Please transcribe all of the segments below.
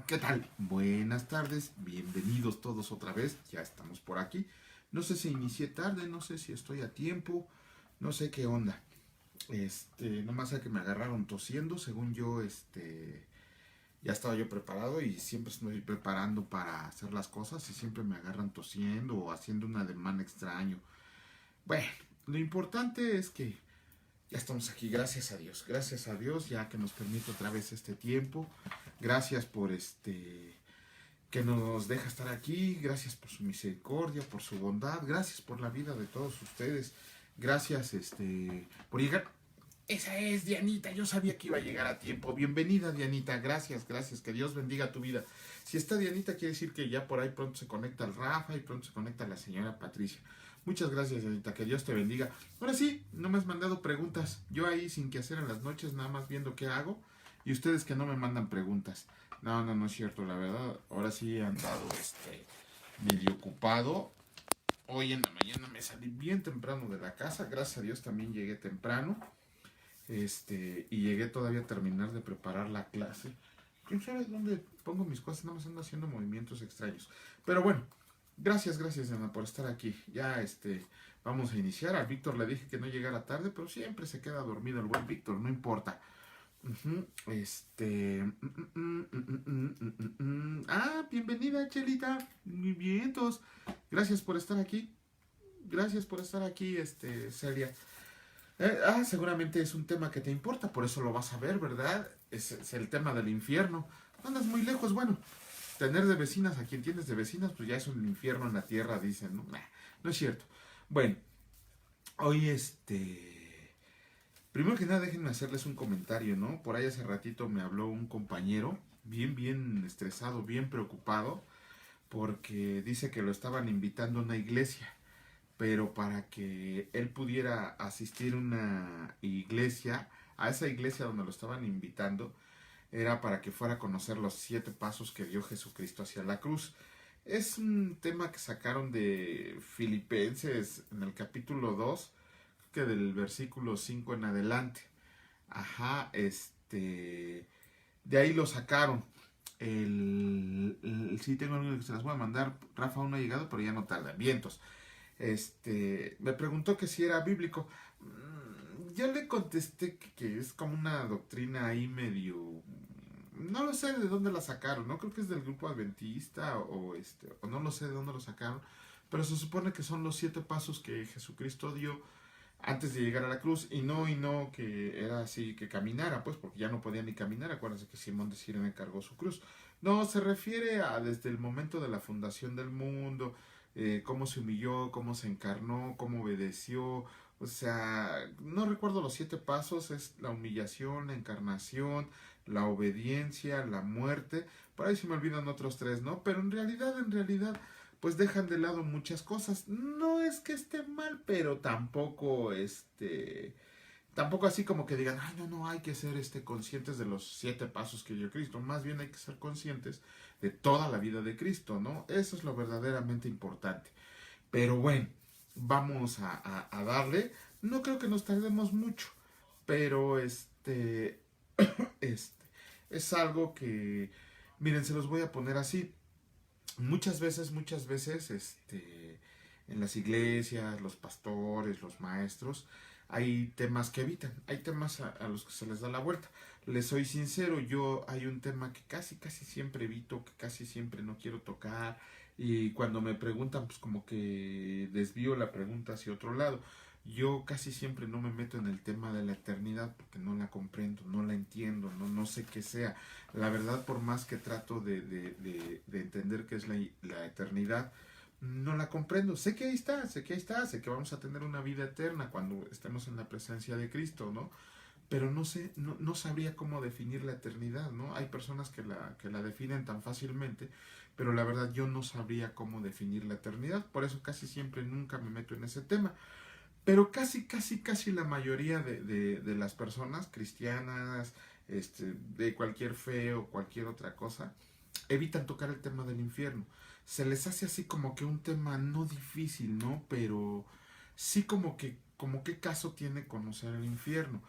¿Qué tal? Buenas tardes, bienvenidos todos otra vez, ya estamos por aquí. No sé si inicié tarde, no sé si estoy a tiempo, no sé qué onda. Nomás sé que me agarraron tosiendo, según yo, ya estaba yo preparado y siempre estoy preparando para hacer las cosas y siempre me agarran tosiendo o haciendo un ademán extraño. Bueno, lo importante es que ya estamos aquí, gracias a Dios, ya que nos permite otra vez este tiempo. Gracias por que nos deja estar aquí, gracias por su misericordia, por su bondad, gracias por la vida de todos ustedes, gracias por llegar. Esa es Dianita, yo sabía que iba a llegar a tiempo. Bienvenida Dianita, gracias, que Dios bendiga tu vida. Si está Dianita quiere decir que ya por ahí pronto se conecta el Rafa y pronto se conecta la señora Patricia. Muchas gracias Dianita, que Dios te bendiga. Ahora sí, no me has mandado preguntas, yo ahí sin que hacer en las noches, nada más viendo qué hago. Y ustedes que no me mandan preguntas. No es cierto, la verdad. Ahora sí he andado medio ocupado. Hoy en la mañana me salí bien temprano de la casa. Gracias a Dios también llegué temprano. Y llegué todavía a terminar de preparar la clase. ¿Quién sabe dónde pongo mis cosas? Nada más ando haciendo movimientos extraños. Pero bueno, gracias Ana por estar aquí. Ya vamos a iniciar. A Víctor le dije que no llegara tarde, pero siempre se queda dormido el buen Víctor, no importa. Bienvenida, Chelita. Muy bien, todos. Gracias por estar aquí. Gracias por estar aquí, Celia. Seguramente es un tema que te importa, por eso lo vas a ver, ¿verdad? Es el tema del infierno. No andas muy lejos, bueno. Tener de vecinas a quien tienes de vecinas, pues ya es un infierno en la tierra, dicen, ¿no? Nah, no es cierto. Bueno, hoy primero que nada, déjenme hacerles un comentario, ¿no? Por ahí hace ratito me habló un compañero, bien estresado, bien preocupado, porque dice que lo estaban invitando a una iglesia, pero para que él pudiera asistir a una iglesia, a esa iglesia donde lo estaban invitando, era para que fuera a conocer los 7 pasos que dio Jesucristo hacia la cruz. Es un tema que sacaron de Filipenses en el capítulo 2, que del versículo 5 en adelante. Ajá, de ahí lo sacaron. Sí, tengo algo que se las voy a mandar. Rafa aún no ha llegado, pero ya no tarda. Vientos. Me preguntó que si era bíblico. Yo le contesté que es como una doctrina ahí medio. No lo sé de dónde la sacaron, no creo que es del grupo adventista o no lo sé de dónde lo sacaron, pero se supone que son los 7 pasos que Jesucristo dio antes de llegar a la cruz, y no que era así que caminara, pues porque ya no podía ni caminar. Acuérdense que Simón de Sirene cargó su cruz. No, se refiere a desde el momento de la fundación del mundo, cómo se humilló, cómo se encarnó, cómo obedeció. O sea, no recuerdo los 7 pasos, es la humillación, la encarnación, la obediencia, la muerte. Por ahí se me olvidan otros 3, ¿no? Pero en realidad pues dejan de lado muchas cosas. No es que esté mal, pero tampoco tampoco así como que digan, ay, no, hay que ser conscientes de los 7 pasos que dio Cristo. Más bien hay que ser conscientes de toda la vida de Cristo, ¿no? Eso es lo verdaderamente importante. Pero bueno, vamos a darle. No creo que nos tardemos mucho, pero es algo que, miren, se los voy a poner así. Muchas veces, en las iglesias, los pastores, los maestros, hay temas que evitan, hay temas a los que se les da la vuelta. Les soy sincero, yo hay un tema que casi siempre evito, que casi siempre no quiero tocar, y cuando me preguntan, pues como que desvío la pregunta hacia otro lado. Yo casi siempre no me meto en el tema de la eternidad porque no la comprendo, no la entiendo, no sé qué sea. La verdad, por más que trato de entender qué es la eternidad, no la comprendo. Sé que ahí está, sé que vamos a tener una vida eterna cuando estemos en la presencia de Cristo, ¿no? Pero no sé, no sabría cómo definir la eternidad, ¿no? Hay personas que la definen tan fácilmente, pero la verdad yo no sabría cómo definir la eternidad. Por eso casi siempre nunca me meto en ese tema. Pero casi la mayoría de las personas cristianas, de cualquier fe o cualquier otra cosa, evitan tocar el tema del infierno. Se les hace así como que un tema no difícil, ¿no? Pero sí como que qué caso tiene conocer el infierno.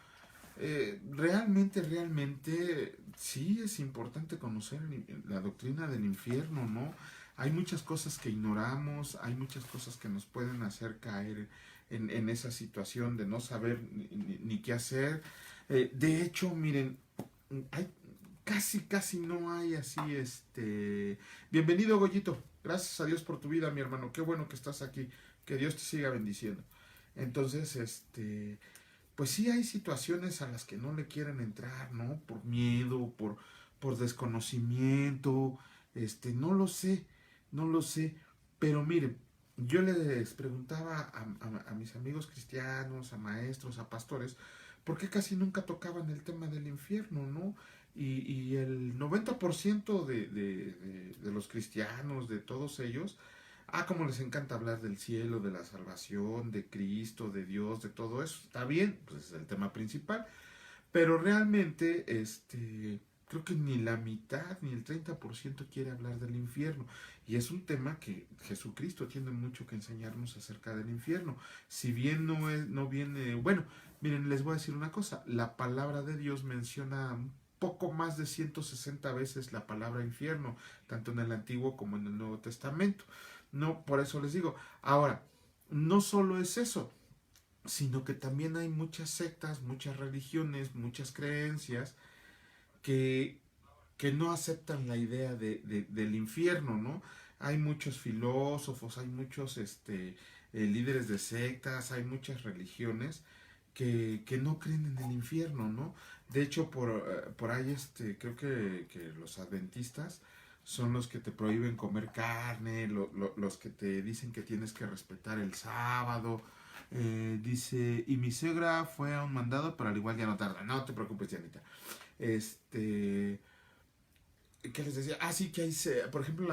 realmente, sí es importante conocer la doctrina del infierno, ¿no? Hay muchas cosas que ignoramos, hay muchas cosas que nos pueden hacer caer en esa situación de no saber ni qué hacer. De hecho, miren, hay, casi no hay así, Bienvenido, Goyito. Gracias a Dios por tu vida, mi hermano. Qué bueno que estás aquí. Que Dios te siga bendiciendo. Entonces, pues sí hay situaciones a las que no le quieren entrar, ¿no? Por miedo, por desconocimiento, no lo sé, no lo sé. Pero miren, yo les preguntaba a mis amigos cristianos, a maestros, a pastores, ¿por qué casi nunca tocaban el tema del infierno, no? Y el 90% de los cristianos, de todos ellos, como les encanta hablar del cielo, de la salvación, de Cristo, de Dios, de todo eso. Está bien, pues es el tema principal. Pero realmente, creo que ni la mitad, ni el 30% quiere hablar del infierno. Y es un tema que Jesucristo tiene mucho que enseñarnos acerca del infierno. Si bien no viene, bueno, miren, les voy a decir una cosa. La palabra de Dios menciona un poco más de 160 veces la palabra infierno, tanto en el Antiguo como en el Nuevo Testamento. No, por eso les digo. Ahora, no solo es eso, sino que también hay muchas sectas, muchas religiones, muchas creencias que, que no aceptan la idea del infierno, ¿no? Hay muchos filósofos, hay muchos líderes de sectas, hay muchas religiones que no creen en el infierno, ¿no? De hecho, por ahí creo que los adventistas son los que te prohíben comer carne, los que te dicen que tienes que respetar el sábado. Dice, y mi suegra fue a un mandado, pero al igual ya no tarda. No te preocupes, Janita. Este, ¿Qué les decía? Sí, que hay, por ejemplo,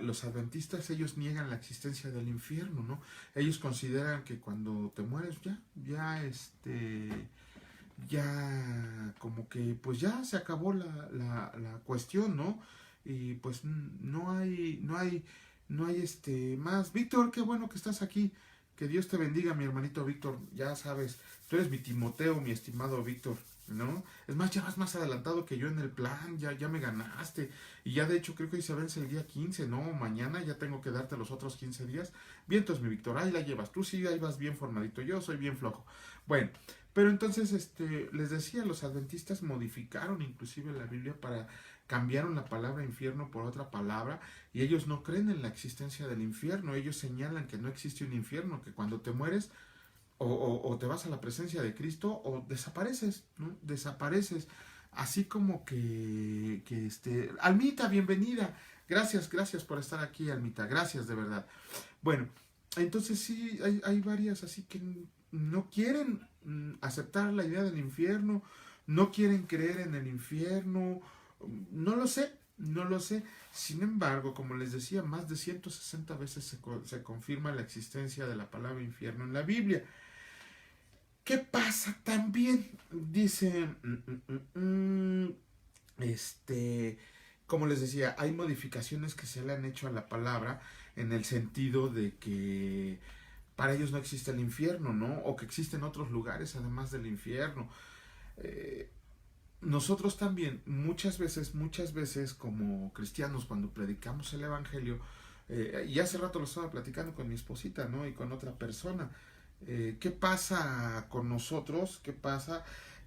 los adventistas, ellos niegan la existencia del infierno, ¿no? Ellos consideran que cuando te mueres, ya como que, pues ya se acabó la cuestión, ¿no? Y pues no hay más. Víctor, qué bueno que estás aquí. Que Dios te bendiga, mi hermanito Víctor. Ya sabes, tú eres mi Timoteo, mi estimado Víctor, ¿no? Es más, ya vas más adelantado que yo en el plan, ya me ganaste. Y ya de hecho creo que hoy se vence el día 15, ¿no? Mañana ya tengo que darte los otros 15 días. Bien, entonces mi Víctor, ahí la llevas. Tú sí, ahí vas bien formadito. Yo soy bien flojo. Bueno, pero entonces, les decía, los adventistas modificaron inclusive la Biblia para cambiaron la palabra infierno por otra palabra y ellos no creen en la existencia del infierno. Ellos señalan que no existe un infierno, que cuando te mueres o te vas a la presencia de Cristo o desapareces, ¿no? Desapareces. Así como Almita, bienvenida. Gracias por estar aquí, Almita. Gracias, de verdad. Bueno, entonces sí, hay varias así que no quieren aceptar la idea del infierno, no quieren creer en el infierno, no lo sé, no lo sé. Sin embargo, como les decía, más de 160 veces se confirma la existencia de la palabra infierno en la Biblia. ¿Qué pasa también? Dice, como les decía, hay modificaciones que se le han hecho a la palabra en el sentido de que para ellos no existe el infierno, ¿no? O que existen otros lugares además del infierno. Eh, Nosotros también, muchas veces como cristianos, cuando predicamos el Evangelio, y hace rato lo estaba platicando con mi esposita, ¿no? Y con otra persona. ¿Qué pasa con nosotros? ¿Qué pasa?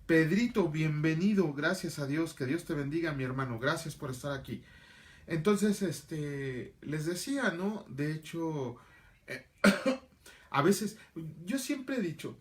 Pedrito, bienvenido, gracias a Dios, que Dios te bendiga, mi hermano, gracias por estar aquí. Entonces, les decía, ¿no? De hecho, eh, a veces, yo siempre he dicho,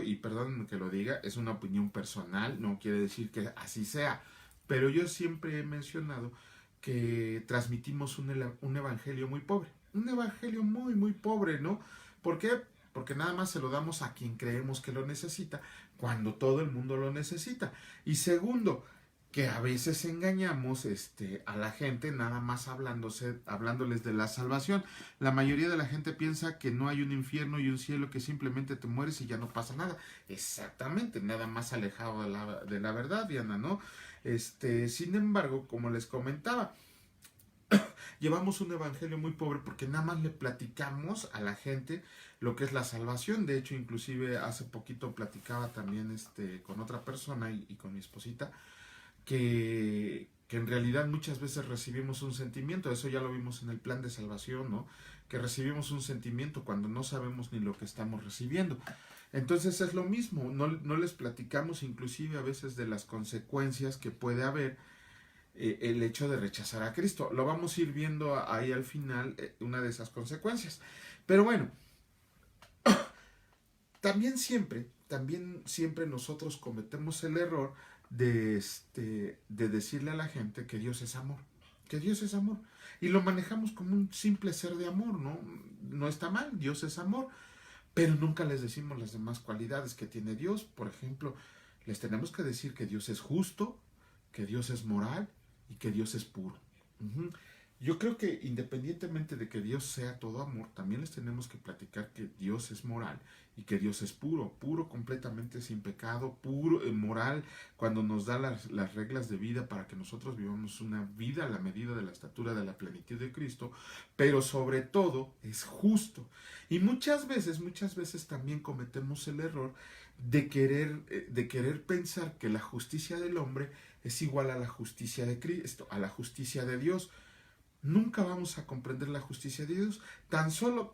y perdón que lo diga, es una opinión personal, no quiere decir que así sea, pero yo siempre he mencionado que transmitimos un evangelio muy pobre, un evangelio muy, muy pobre, ¿no? ¿Por qué? Porque nada más se lo damos a quien creemos que lo necesita, cuando todo el mundo lo necesita. Y segundo, que a veces engañamos a la gente nada más hablándoles de la salvación. La mayoría de la gente piensa que no hay un infierno y un cielo, que simplemente te mueres y ya no pasa nada. Exactamente, nada más alejado de la verdad, Diana, ¿no? Sin embargo, como les comentaba, llevamos un evangelio muy pobre porque nada más le platicamos a la gente lo que es la salvación. De hecho, inclusive hace poquito platicaba también con otra persona y con mi esposita que en realidad muchas veces recibimos un sentimiento. Eso ya lo vimos en el plan de salvación, ¿no? Que recibimos un sentimiento cuando no sabemos ni lo que estamos recibiendo. Entonces es lo mismo, no les platicamos inclusive a veces de las consecuencias que puede haber el hecho de rechazar a Cristo. Lo vamos a ir viendo ahí al final, una de esas consecuencias. Pero bueno, también siempre nosotros cometemos el error de decirle a la gente que Dios es amor, que Dios es amor. Y lo manejamos como un simple ser de amor, ¿no? No está mal, Dios es amor, pero nunca les decimos las demás cualidades que tiene Dios. Por ejemplo, les tenemos que decir que Dios es justo, que Dios es moral y que Dios es puro. Uh-huh. Yo creo que independientemente de que Dios sea todo amor, también les tenemos que platicar que Dios es moral y que Dios es puro, puro completamente sin pecado, puro, moral, cuando nos da las reglas de vida para que nosotros vivamos una vida a la medida de la estatura de la plenitud de Cristo, pero sobre todo es justo. Y muchas veces también cometemos el error de querer pensar que la justicia del hombre es igual a la justicia de Cristo, a la justicia de Dios. Nunca vamos a comprender la justicia de Dios. Tan solo,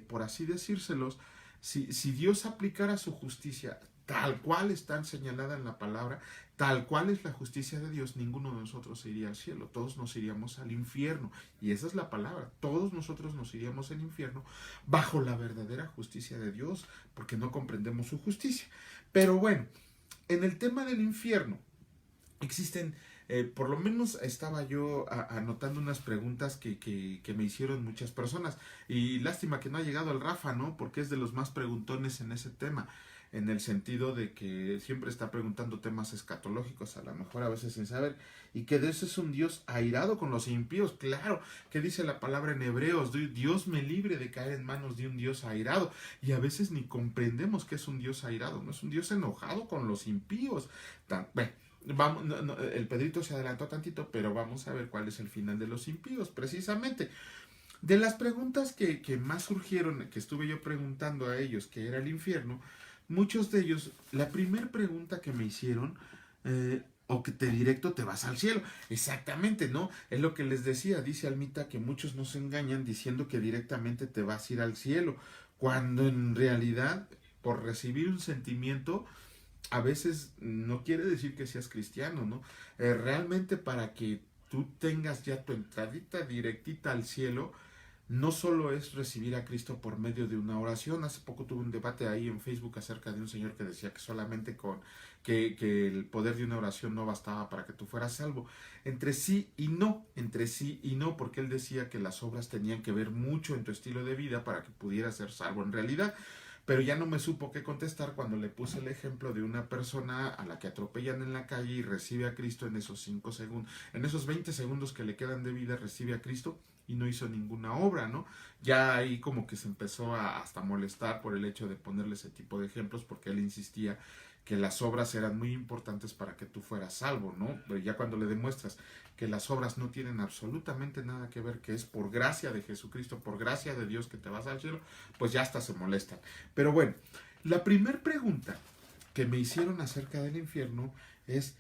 por así decírselos, si Dios aplicara su justicia tal cual está señalada en la palabra, tal cual es la justicia de Dios, ninguno de nosotros se iría al cielo, todos nos iríamos al infierno. Y esa es la palabra, todos nosotros nos iríamos al infierno bajo la verdadera justicia de Dios, porque no comprendemos su justicia. Pero bueno, en el tema del infierno, existen, por lo menos estaba yo anotando unas preguntas que me hicieron muchas personas. Y lástima que no ha llegado el Rafa, ¿no? Porque es de los más preguntones en ese tema. En el sentido de que siempre está preguntando temas escatológicos, a lo mejor a veces sin saber. Y que Dios es un Dios airado con los impíos. Claro, que dice la palabra en Hebreos: Dios me libre de caer en manos de un Dios airado. Y a veces ni comprendemos que es un Dios airado. No es un Dios enojado con los impíos. Bueno, vamos, el Pedrito se adelantó tantito, pero vamos a ver cuál es el final de los impíos, precisamente. De las preguntas que más surgieron, que estuve yo preguntando a ellos, que era el infierno, muchos de ellos, la primera pregunta que me hicieron, o que directo te vas al cielo. Exactamente, ¿no? Es lo que les decía, dice Almita que muchos nos engañan diciendo que directamente te vas a ir al cielo, cuando en realidad, por recibir un sentimiento, a veces no quiere decir que seas cristiano, ¿no? Realmente para que tú tengas ya tu entradita directita al cielo, no solo es recibir a Cristo por medio de una oración. Hace poco tuve un debate ahí en Facebook acerca de un señor que decía que solamente que el poder de una oración no bastaba para que tú fueras salvo. Entre sí y no, porque él decía que las obras tenían que ver mucho en tu estilo de vida para que pudieras ser salvo en realidad. Pero ya no me supo qué contestar cuando le puse el ejemplo de una persona a la que atropellan en la calle y recibe a Cristo en esos 5 segundos, en esos 20 segundos que le quedan de vida, recibe a Cristo y no hizo ninguna obra, ¿no? Ya ahí como que se empezó a hasta molestar por el hecho de ponerle ese tipo de ejemplos, porque él insistía que las obras eran muy importantes para que tú fueras salvo, ¿no? Pero ya cuando le demuestras que las obras no tienen absolutamente nada que ver, que es por gracia de Jesucristo, por gracia de Dios que te vas al cielo, pues ya hasta se molestan. Pero bueno, la primera pregunta que me hicieron acerca del infierno es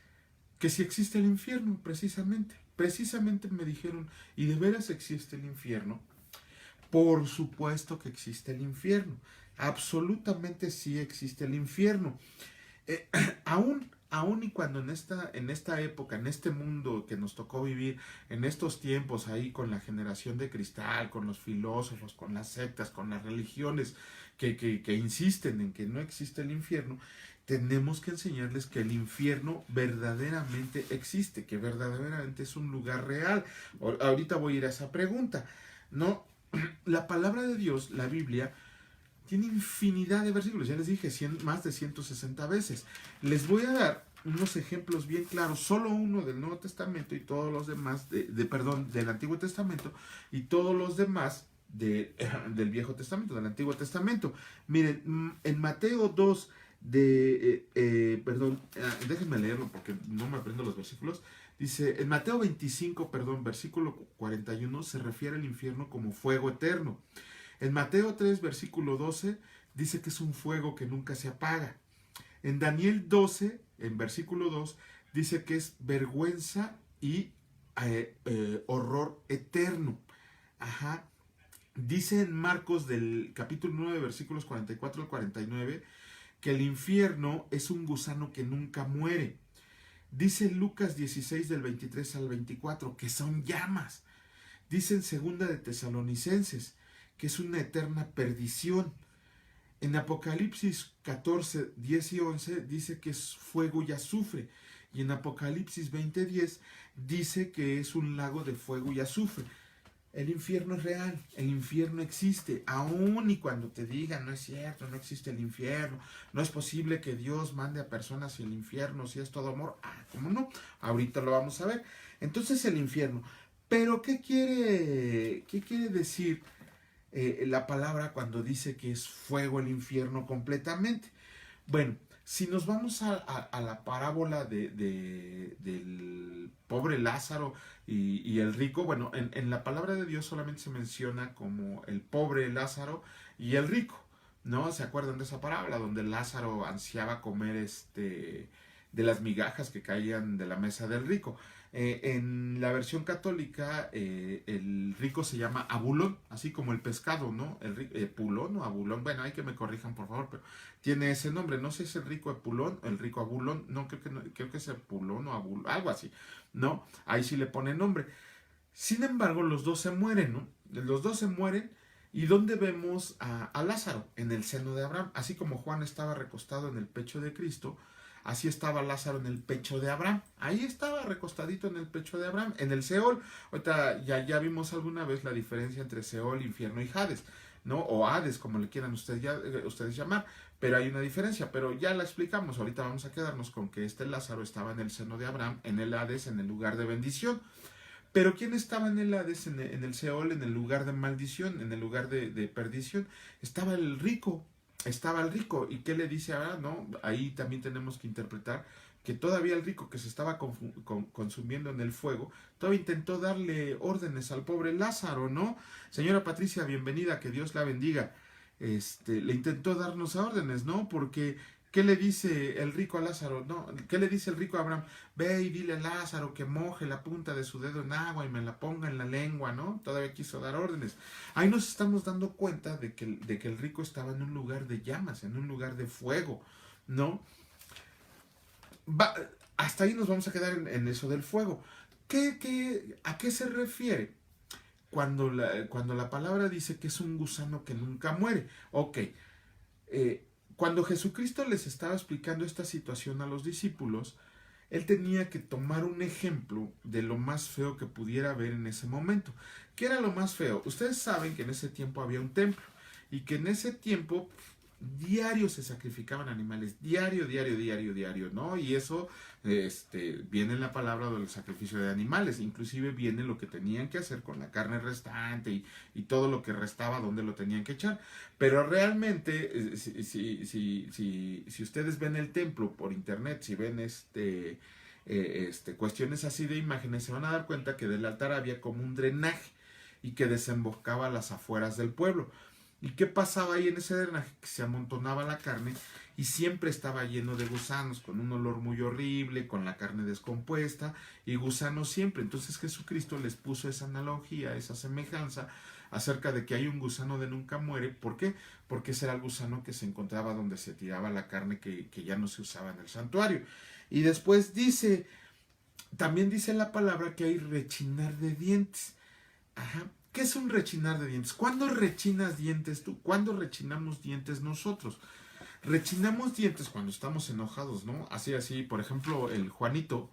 que si existe el infierno, precisamente. Precisamente me dijeron, ¿y de veras existe el infierno? Por supuesto que existe el infierno. Absolutamente sí existe el infierno. Eh, aún y cuando en esta época, en este mundo que nos tocó vivir, en estos tiempos ahí con la generación de cristal, con los filósofos, con las sectas, con las religiones que insisten en que no existe el infierno, tenemos que enseñarles que el infierno verdaderamente existe, que verdaderamente es un lugar real. Ahorita voy a ir a esa pregunta. No, la palabra de Dios, la Biblia, tiene infinidad de versículos, ya les dije, más de 160 veces. Les voy a dar unos ejemplos bien claros, solo uno del Nuevo Testamento y todos los demás, del Antiguo Testamento y todos los demás del Viejo Testamento, del Antiguo Testamento. Miren, en Mateo 2, perdón, déjenme leerlo porque no me aprendo los versículos. Dice, en Mateo 25, perdón, versículo 41, se refiere al infierno como fuego eterno. En Mateo 3, versículo 12, dice que es un fuego que nunca se apaga. En Daniel 12, en versículo 2, dice que es vergüenza y horror eterno. Ajá. Dice en Marcos del capítulo 9, versículos 44 al 49, que el infierno es un gusano que nunca muere. Dice Lucas 16 del 23 al 24 que son llamas. Dice en segunda de Tesalonicenses que es una eterna perdición. En Apocalipsis 14, 10 y 11 dice que es fuego y azufre. Y en Apocalipsis 20, 10 dice que es un lago de fuego y azufre. El infierno es real, el infierno existe, aun y cuando te digan no es cierto, no existe el infierno, no es posible que Dios mande a personas hacia el infierno si es todo amor. ¿Cómo no? Ahorita lo vamos a ver. Entonces el infierno. Pero ¿qué quiere decir la palabra cuando dice que es fuego el infierno completamente? Bueno, si nos vamos a la parábola del pobre Lázaro y el rico, bueno, en la palabra de Dios solamente se menciona como el pobre Lázaro y el rico, ¿no? ¿Se acuerdan de esa parábola donde Lázaro ansiaba comer de las migajas que caían de la mesa del rico? En la versión católica, el rico se llama Abulón, así como el pescado, ¿no? Pulón o Abulón, bueno, hay que me corrijan por favor, pero tiene ese nombre, no sé si es el rico Epulón, el rico Abulón, creo que es Epulón o Abulón, algo así, ¿no? Ahí sí le pone nombre. Sin embargo, los dos se mueren, ¿no? Los dos se mueren. ¿Y dónde vemos a Lázaro? En el seno de Abraham. Así como Juan estaba recostado en el pecho de Cristo, así estaba Lázaro en el pecho de Abraham. Ahí estaba recostadito en el pecho de Abraham, en el Seol. Ahorita ya vimos alguna vez la diferencia entre Seol, infierno y Hades, ¿no? O Hades, como le quieran ustedes llamar. Pero hay una diferencia, pero ya la explicamos. Ahorita vamos a quedarnos con que Lázaro estaba en el seno de Abraham, en el Hades, en el lugar de bendición. Pero ¿quién estaba en el Hades, en el Seol, en el lugar de maldición, en el lugar de perdición? Estaba el rico. ¿Y qué le dice ahora? No, ahí también tenemos que interpretar que todavía el rico que se estaba consumiendo en el fuego, todavía intentó darle órdenes al pobre Lázaro, ¿no? Señora Patricia, bienvenida, que Dios la bendiga. Le intentó darnos órdenes, ¿no? Porque ¿qué le dice el rico a Lázaro? No, ¿qué le dice el rico a Abraham? Ve y dile a Lázaro que moje la punta de su dedo en agua y me la ponga en la lengua, ¿no? Todavía quiso dar órdenes. Ahí nos estamos dando cuenta de que el rico estaba en un lugar de llamas, en un lugar de fuego, ¿no? Hasta ahí nos vamos a quedar en eso del fuego. ¿A qué se refiere cuando la palabra dice que es un gusano que nunca muere? Ok, cuando Jesucristo les estaba explicando esta situación a los discípulos, él tenía que tomar un ejemplo de lo más feo que pudiera haber en ese momento. ¿Qué era lo más feo? Ustedes saben que en ese tiempo había un templo y que en ese tiempo diario se sacrificaban animales, diario, ¿no? Y eso viene en la palabra del sacrificio de animales, inclusive viene lo que tenían que hacer con la carne restante y todo lo que restaba, donde lo tenían que echar. Pero realmente, si ustedes ven el templo por internet, si ven cuestiones así de imágenes, se van a dar cuenta que del altar había como un drenaje y que desembocaba a las afueras del pueblo. ¿Y qué pasaba ahí en ese drenaje? Que se amontonaba la carne y siempre estaba lleno de gusanos, con un olor muy horrible, con la carne descompuesta y gusanos siempre. Entonces Jesucristo les puso esa analogía, esa semejanza acerca de que hay un gusano de nunca muere. ¿Por qué? Porque ese era el gusano que se encontraba donde se tiraba la carne que ya no se usaba en el santuario. Y después también dice la palabra que hay rechinar de dientes. Ajá. ¿Qué es un rechinar de dientes? ¿Cuándo rechinas dientes tú? ¿Cuándo rechinamos dientes nosotros? Rechinamos dientes cuando estamos enojados, ¿no? Así, por ejemplo, el Juanito,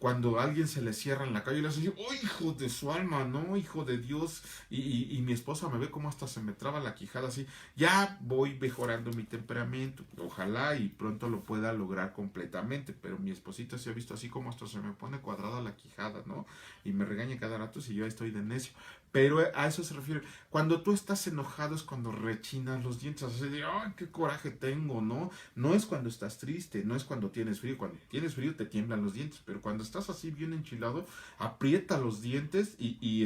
cuando a alguien se le cierra en la calle, le hace así, ¡oh, hijo de su alma, no, hijo de Dios! Y mi esposa me ve como hasta se me traba la quijada así. Ya voy mejorando mi temperamento, ojalá y pronto lo pueda lograr completamente, pero mi esposita se ha visto así como hasta se me pone cuadrada la quijada, ¿no? Y me regaña cada rato si yo estoy de necio. Pero a eso se refiere. Cuando tú estás enojado es cuando rechinas los dientes, así de, ¡ay, qué coraje tengo!, ¿no? No es cuando estás triste, no es cuando tienes frío. Cuando tienes frío te tiemblan los dientes, pero cuando estás así bien enchilado, aprieta los dientes y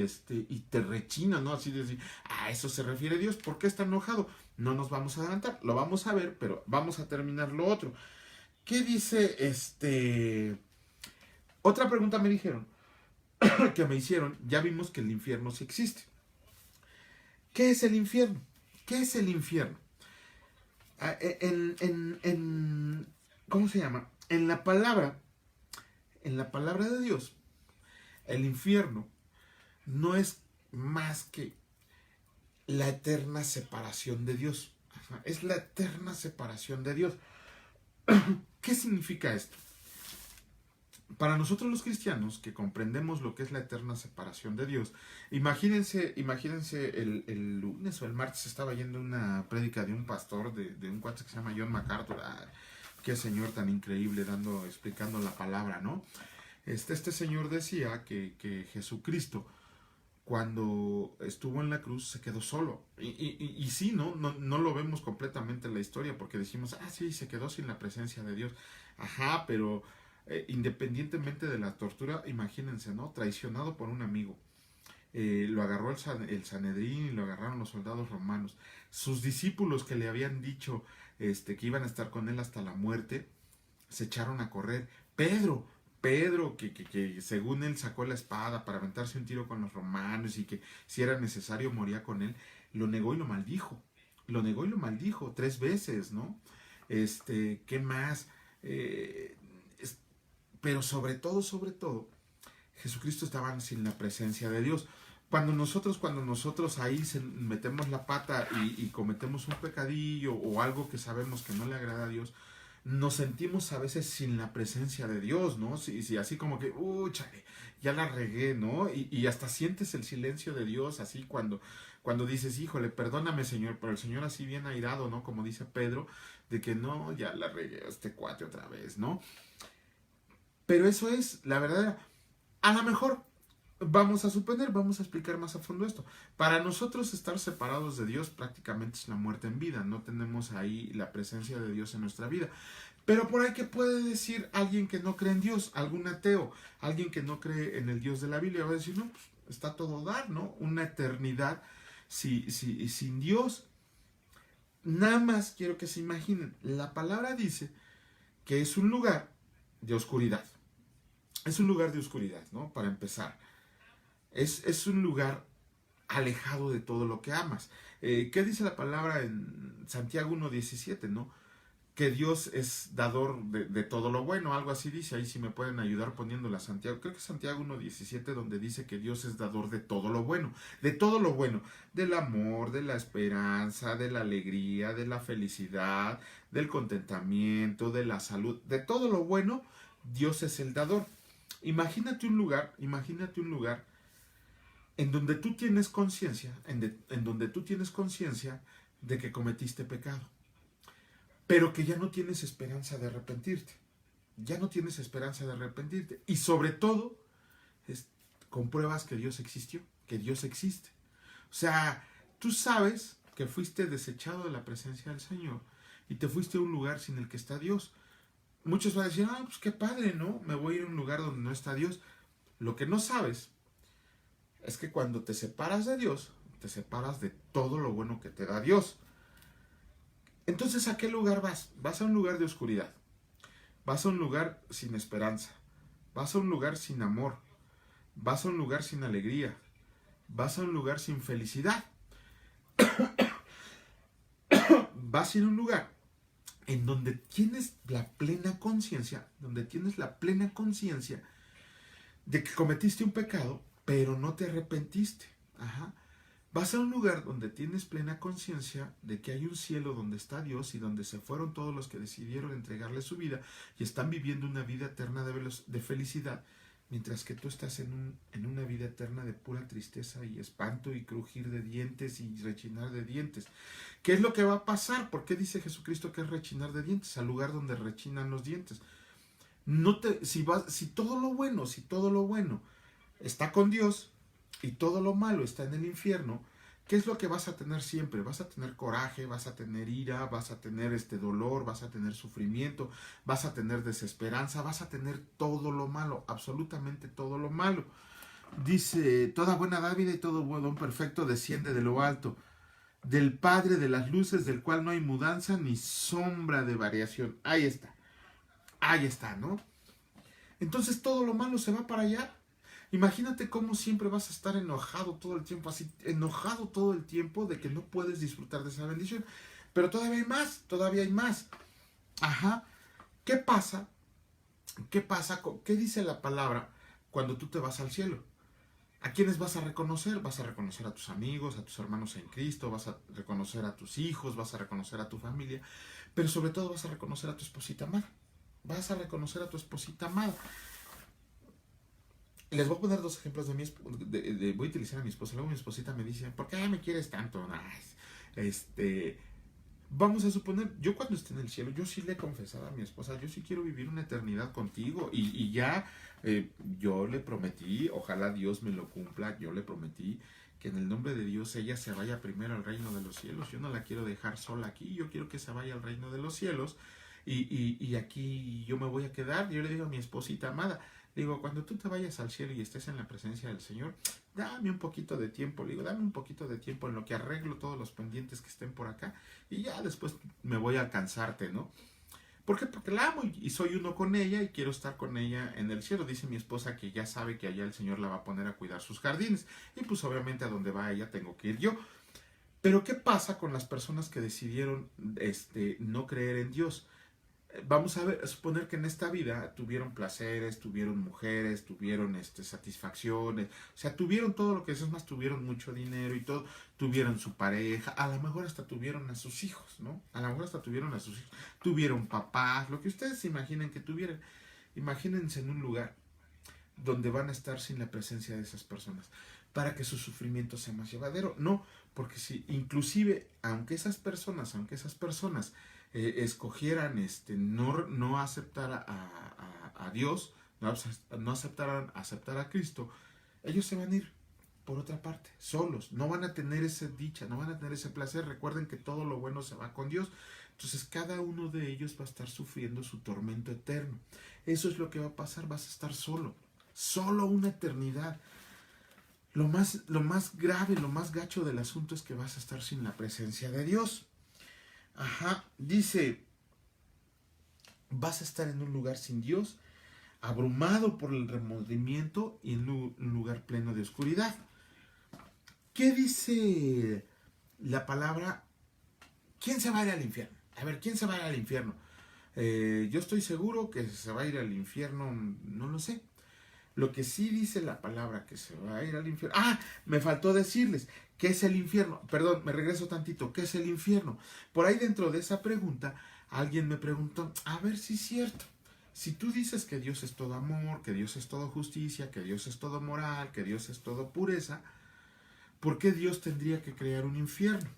te rechina, ¿no? Así de decir, a eso se refiere Dios. ¿Por qué está enojado? No nos vamos a adelantar, lo vamos a ver, pero vamos a terminar lo otro. ¿Qué dice Otra pregunta me dijeron, que me hicieron, ya vimos que el infierno sí existe. ¿Qué es el infierno? ¿Qué es el infierno? ¿Cómo se llama? En la palabra de Dios, el infierno no es más que la eterna separación de Dios. Ajá, es la eterna separación de Dios. ¿Qué significa esto? Para nosotros los cristianos, que comprendemos lo que es la eterna separación de Dios, imagínense el lunes o el martes estaba yendo una prédica de un pastor, de un cuate que se llama John MacArthur. Qué señor tan increíble explicando la palabra, ¿no? Este señor decía que Jesucristo, cuando estuvo en la cruz, se quedó solo. Y sí, no lo vemos completamente en la historia, porque decimos, sí, se quedó sin la presencia de Dios. Ajá, pero independientemente de la tortura, imagínense, ¿no? Traicionado por un amigo. Lo agarró el Sanedrín y lo agarraron los soldados romanos. Sus discípulos que le habían dicho que iban a estar con él hasta la muerte, se echaron a correr. Pedro, que según él sacó la espada para aventarse un tiro con los romanos y que si era necesario moría con él, lo negó y lo maldijo. Lo negó y lo maldijo 3 veces, ¿no? ¿Qué más? Pero sobre todo, Jesucristo estaba sin la presencia de Dios. Cuando nosotros ahí metemos la pata y cometemos un pecadillo o algo que sabemos que no le agrada a Dios, nos sentimos a veces sin la presencia de Dios, ¿no? Sí, así como que, chale, ya la regué, ¿no? Y hasta sientes el silencio de Dios, así cuando dices, híjole, perdóname, Señor, pero el Señor así bien airado, ¿no? Como dice Pedro, de que no, ya la regué cuate otra vez, ¿no? Pero eso es la verdad. A lo mejor vamos a explicar más a fondo esto. Para nosotros estar separados de Dios prácticamente es la muerte en vida. No tenemos ahí la presencia de Dios en nuestra vida. Pero por ahí, ¿qué puede decir alguien que no cree en Dios? Algún ateo, alguien que no cree en el Dios de la Biblia. Va a decir, no, pues está todo dar, ¿no? Una eternidad sin Dios. Nada más quiero que se imaginen. La palabra dice que es un lugar de oscuridad. Es un lugar de oscuridad, ¿no? Para empezar. Es un lugar alejado de todo lo que amas. ¿Qué dice la palabra en Santiago 1:17, ¿no? Que Dios es dador de todo lo bueno, algo así dice. Ahí sí me pueden ayudar poniéndola, Santiago. Creo que es Santiago 1:17, donde dice que Dios es dador de todo lo bueno. De todo lo bueno. Del amor, de la esperanza, de la alegría, de la felicidad, del contentamiento, de la salud. De todo lo bueno, Dios es el dador. Imagínate un lugar en donde tú tienes conciencia, en donde tú tienes conciencia de que cometiste pecado, pero que ya no tienes esperanza de arrepentirte. Ya no tienes esperanza de arrepentirte. Y sobre todo, compruebas que Dios existió, que Dios existe. O sea, tú sabes que fuiste desechado de la presencia del Señor y te fuiste a un lugar sin el que está Dios. Muchos van a decir, pues qué padre, ¿no? Me voy a ir a un lugar donde no está Dios. Lo que no sabes es que cuando te separas de Dios, te separas de todo lo bueno que te da Dios. Entonces, ¿a qué lugar vas? Vas a un lugar de oscuridad. Vas a un lugar sin esperanza. Vas a un lugar sin amor. Vas a un lugar sin alegría. Vas a un lugar sin felicidad. Vas a ir a un lugar en donde tienes la plena conciencia, de que cometiste un pecado, pero no te arrepentiste. Ajá. Vas a un lugar donde tienes plena conciencia de que hay un cielo donde está Dios y donde se fueron todos los que decidieron entregarle su vida y están viviendo una vida eterna de felicidad, mientras que tú estás en una vida eterna de pura tristeza y espanto y crujir de dientes y rechinar de dientes. ¿Qué es lo que va a pasar? ¿Por qué dice Jesucristo que es rechinar de dientes? Al lugar donde rechinan los dientes. Si todo lo bueno está con Dios y todo lo malo está en el infierno, ¿qué es lo que vas a tener siempre? Vas a tener coraje, vas a tener ira, vas a tener dolor, vas a tener sufrimiento, vas a tener desesperanza, vas a tener todo lo malo, absolutamente todo lo malo. Dice, toda buena dádiva y todo buen don perfecto desciende de lo alto, del Padre de las luces, del cual no hay mudanza ni sombra de variación. Ahí está, ¿no? Entonces todo lo malo se va para allá. Imagínate cómo siempre vas a estar enojado todo el tiempo, así, enojado todo el tiempo de que no puedes disfrutar de esa bendición. Pero todavía hay más. Ajá. ¿Qué pasa? ¿Qué dice la palabra cuando tú te vas al cielo? ¿A quiénes vas a reconocer? Vas a reconocer a tus amigos, a tus hermanos en Cristo, vas a reconocer a tus hijos, vas a reconocer a tu familia, pero sobre todo vas a reconocer a tu esposita amada. Vas a reconocer a tu esposita amada. Les voy a poner dos ejemplos de mi esposa. Voy a utilizar a mi esposa. Luego mi esposita me dice, ¿por qué me quieres tanto? Vamos a suponer, yo cuando esté en el cielo, yo sí le he confesado a mi esposa, yo sí quiero vivir una eternidad contigo. Y ya yo le prometí, ojalá Dios me lo cumpla, yo le prometí que en el nombre de Dios ella se vaya primero al reino de los cielos. Yo no la quiero dejar sola aquí, yo quiero que se vaya al reino de los cielos. Y aquí yo me voy a quedar. Yo le digo a mi esposita amada, digo, cuando tú te vayas al cielo y estés en la presencia del Señor, dame un poquito de tiempo, le digo, dame un poquito de tiempo en lo que arreglo todos los pendientes que estén por acá y ya después me voy a alcanzarte, ¿no? ¿Por qué? Porque la amo y soy uno con ella y quiero estar con ella en el cielo. Dice mi esposa que ya sabe que allá el Señor la va a poner a cuidar sus jardines y pues obviamente a donde va ella tengo que ir yo. Pero ¿qué pasa con las personas que decidieron no creer en Dios? Vamos a suponer que en esta vida tuvieron placeres, tuvieron mujeres, tuvieron satisfacciones, o sea, tuvieron todo lo que es más, tuvieron mucho dinero y todo, tuvieron su pareja, a lo mejor hasta tuvieron a sus hijos, ¿no? A lo mejor hasta tuvieron a sus hijos, tuvieron papás, lo que ustedes se imaginen que tuvieran. Imagínense en un lugar donde van a estar sin la presencia de esas personas, para que su sufrimiento sea más llevadero. No, porque si inclusive, aunque esas personas escogieran no aceptar a Dios, no aceptaran aceptar a Cristo, ellos se van a ir por otra parte, solos, no van a tener esa dicha, no van a tener ese placer. Recuerden que todo lo bueno se va con Dios. Entonces cada uno de ellos va a estar sufriendo su tormento eterno. Eso es lo que va a pasar, vas a estar solo una eternidad. Lo más grave, lo más gacho del asunto es que vas a estar sin la presencia de Dios. Ajá, dice, vas a estar en un lugar sin Dios, abrumado por el remordimiento y en un lugar pleno de oscuridad. ¿Qué dice la palabra? ¿Quién se va a ir al infierno? A ver, ¿quién se va a ir al infierno? Yo estoy seguro que se va a ir al infierno, no lo sé. Lo que sí dice la palabra que se va a ir al infierno. Ah, me faltó decirles, ¿qué es el infierno? Perdón, me regreso tantito, ¿qué es el infierno? Por ahí dentro de esa pregunta, alguien me preguntó, a ver si es cierto. Si tú dices que Dios es todo amor, que Dios es todo justicia, que Dios es todo moral, que Dios es todo pureza, ¿por qué Dios tendría que crear un infierno?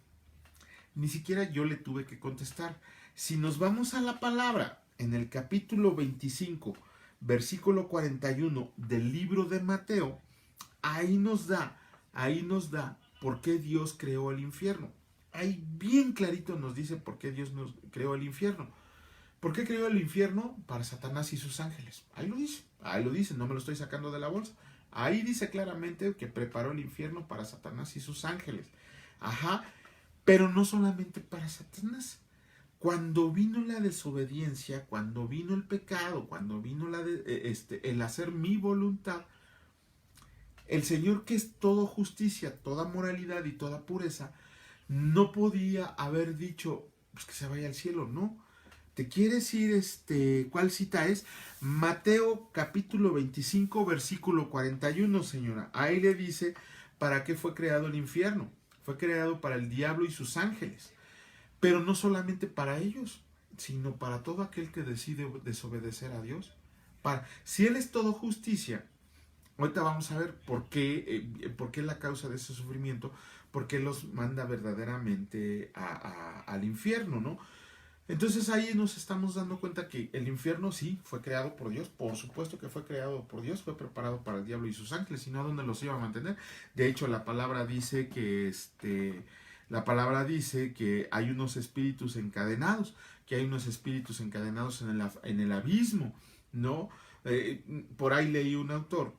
Ni siquiera yo le tuve que contestar. Si nos vamos a la palabra, en el capítulo 25, versículo 41 del libro de Mateo, ahí nos da por qué Dios creó el infierno. Ahí bien clarito nos dice por qué Dios nos creó el infierno. ¿Por qué creó el infierno? Para Satanás y sus ángeles. Ahí lo dice, no me lo estoy sacando de la bolsa. Ahí dice claramente que preparó el infierno para Satanás y sus ángeles. Ajá, pero no solamente para Satanás. Cuando vino la desobediencia, cuando vino el pecado, cuando vino el hacer mi voluntad, el Señor, que es toda justicia, toda moralidad y toda pureza, no podía haber dicho pues, que se vaya al cielo, ¿no? ¿Te quieres ir? ¿Cuál cita es? Mateo capítulo 25, versículo 41, señora. Ahí le dice para qué fue creado el infierno. Fue creado para el diablo y sus ángeles. Pero no solamente para ellos, sino para todo aquel que decide desobedecer a Dios. Si Él es todo justicia, Ahorita vamos a ver por qué la causa de ese sufrimiento, por qué los manda verdaderamente al infierno, ¿no? Entonces ahí nos estamos dando cuenta que el infierno sí fue creado por Dios, por supuesto que fue creado por Dios, fue preparado para el diablo y sus ángeles, si no, ¿dónde los iba a mantener? De hecho, la palabra dice que hay unos espíritus encadenados, que hay unos espíritus encadenados en el abismo, ¿no? Por ahí leí un autor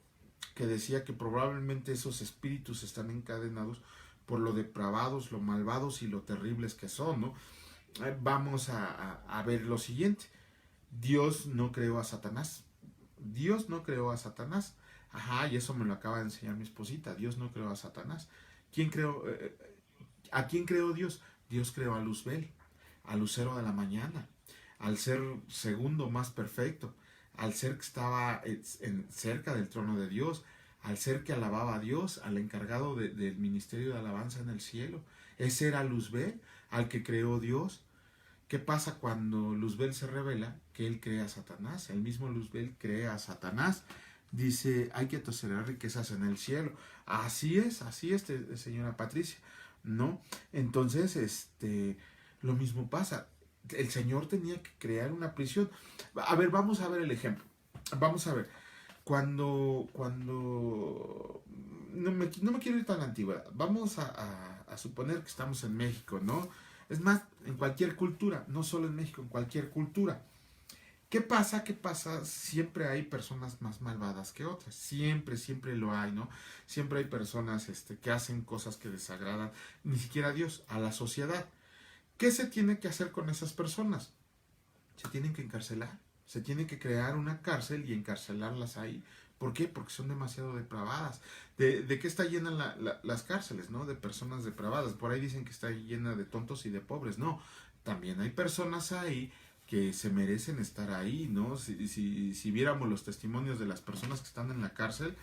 que decía que probablemente esos espíritus están encadenados por lo depravados, lo malvados y lo terribles que son, ¿no? Vamos a ver lo siguiente. Dios no creó a Satanás. Dios no creó a Satanás. Ajá, y eso me lo acaba de enseñar mi esposita. Dios no creó a Satanás. ¿Quién creó? ¿A quién creó Dios? Dios creó a Luzbel, al lucero de la mañana, al ser segundo más perfecto, al ser que estaba cerca del trono de Dios, al ser que alababa a Dios, al encargado del ministerio de alabanza en el cielo. Ese era Luzbel, al que creó Dios. ¿Qué pasa cuando Luzbel se revela? Que él crea a Satanás. El mismo Luzbel crea a Satanás. Dice, hay que atesorar riquezas en el cielo. Así es, señora Patricia, ¿no? Entonces, lo mismo pasa. El Señor tenía que crear una prisión. A ver, vamos a ver el ejemplo. Vamos a ver. No me quiero ir tan antigua. Vamos a suponer que estamos en México, ¿no? Es más, en cualquier cultura, no solo en México, en cualquier cultura. ¿Qué pasa? ¿Qué pasa? Siempre hay personas más malvadas que otras. Siempre lo hay, ¿no? Siempre hay personas que hacen cosas que desagradan, ni siquiera a Dios, a la sociedad. ¿Qué se tiene que hacer con esas personas? Se tienen que encarcelar. Se tiene que crear una cárcel y encarcelarlas ahí. ¿Por qué? Porque son demasiado depravadas. ¿De qué está llena las cárceles, no? De personas depravadas. Por ahí dicen que está llena de tontos y de pobres. No, también hay personas ahí que se merecen estar ahí, ¿no? Si viéramos los testimonios de las personas que están en la cárcel,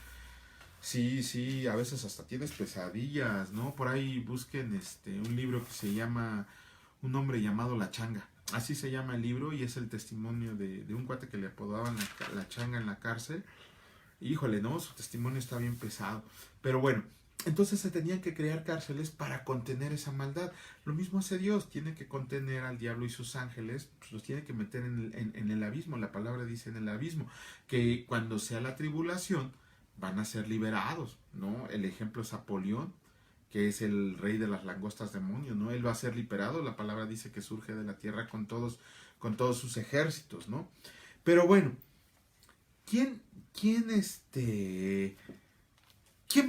sí, a veces hasta tienes pesadillas, ¿no? Por ahí busquen un libro que se llama Un hombre llamado La Changa. Así se llama el libro y es el testimonio de un cuate que le apodaban la Changa en la cárcel. Híjole, no, su testimonio está bien pesado. Pero bueno, entonces se tenían que crear cárceles para contener esa maldad. Lo mismo hace Dios, tiene que contener al diablo y sus ángeles, pues los tiene que meter en el abismo. La palabra dice en el abismo, que cuando sea la tribulación van a ser liberados, ¿no? El ejemplo es Apolión, que es el rey de las langostas demonios, ¿no? Él va a ser liberado, la palabra dice que surge de la tierra con todos sus ejércitos, ¿no? Pero bueno, ¿quién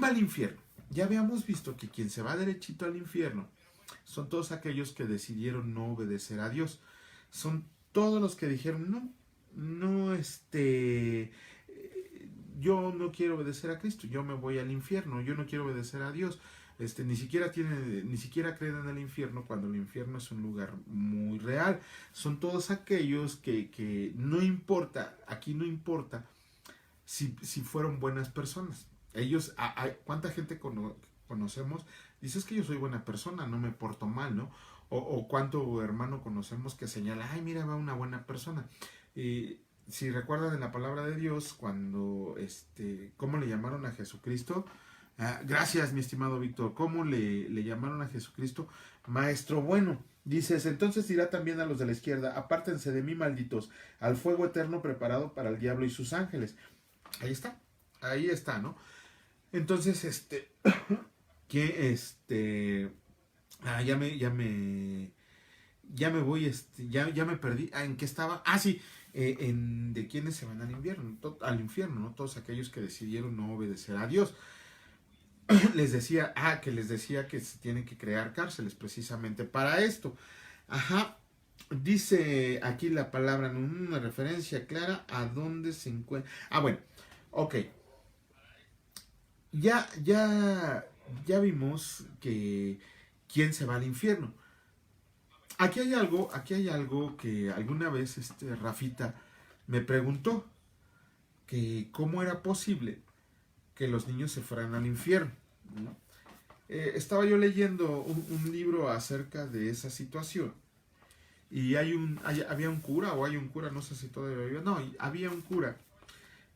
va al infierno? Ya habíamos visto que quien se va derechito al infierno son todos aquellos que decidieron no obedecer a Dios. Son todos los que dijeron, yo no quiero obedecer a Cristo, yo me voy al infierno, yo no quiero obedecer a Dios. Ni siquiera creen en el infierno cuando el infierno es un lugar muy real. Son todos aquellos que no importa, aquí no importa si fueron buenas personas. Ellos, ¿cuánta gente conocemos? Dices que yo soy buena persona, no me porto mal, ¿no? O cuánto hermano conocemos que señala, ay, mira, va una buena persona. Si recuerdan en la palabra de Dios, cuando, ¿cómo le llamaron a Jesucristo? Gracias, mi estimado Víctor. ¿Cómo le llamaron a Jesucristo? Maestro bueno. Dices, entonces dirá también a los de la izquierda, apártense de mí, malditos, al fuego eterno preparado para el diablo y sus ángeles. Ahí está, ¿no? Entonces, ya me voy, ya me perdí. ¿En qué estaba? Sí, de quienes se van al infierno, ¿no? Todos aquellos que decidieron no obedecer a Dios. les decía que se tienen que crear cárceles precisamente para esto. Ajá. Dice aquí la palabra, en una referencia clara a dónde se encuentra. Bueno, ok. Ya vimos que quién se va al infierno. Aquí hay algo que alguna vez Rafita me preguntó, que cómo era posible que los niños se fueran al infierno, ¿no? Estaba yo leyendo un libro acerca de esa situación y había un cura, no sé si todavía había, no, había un cura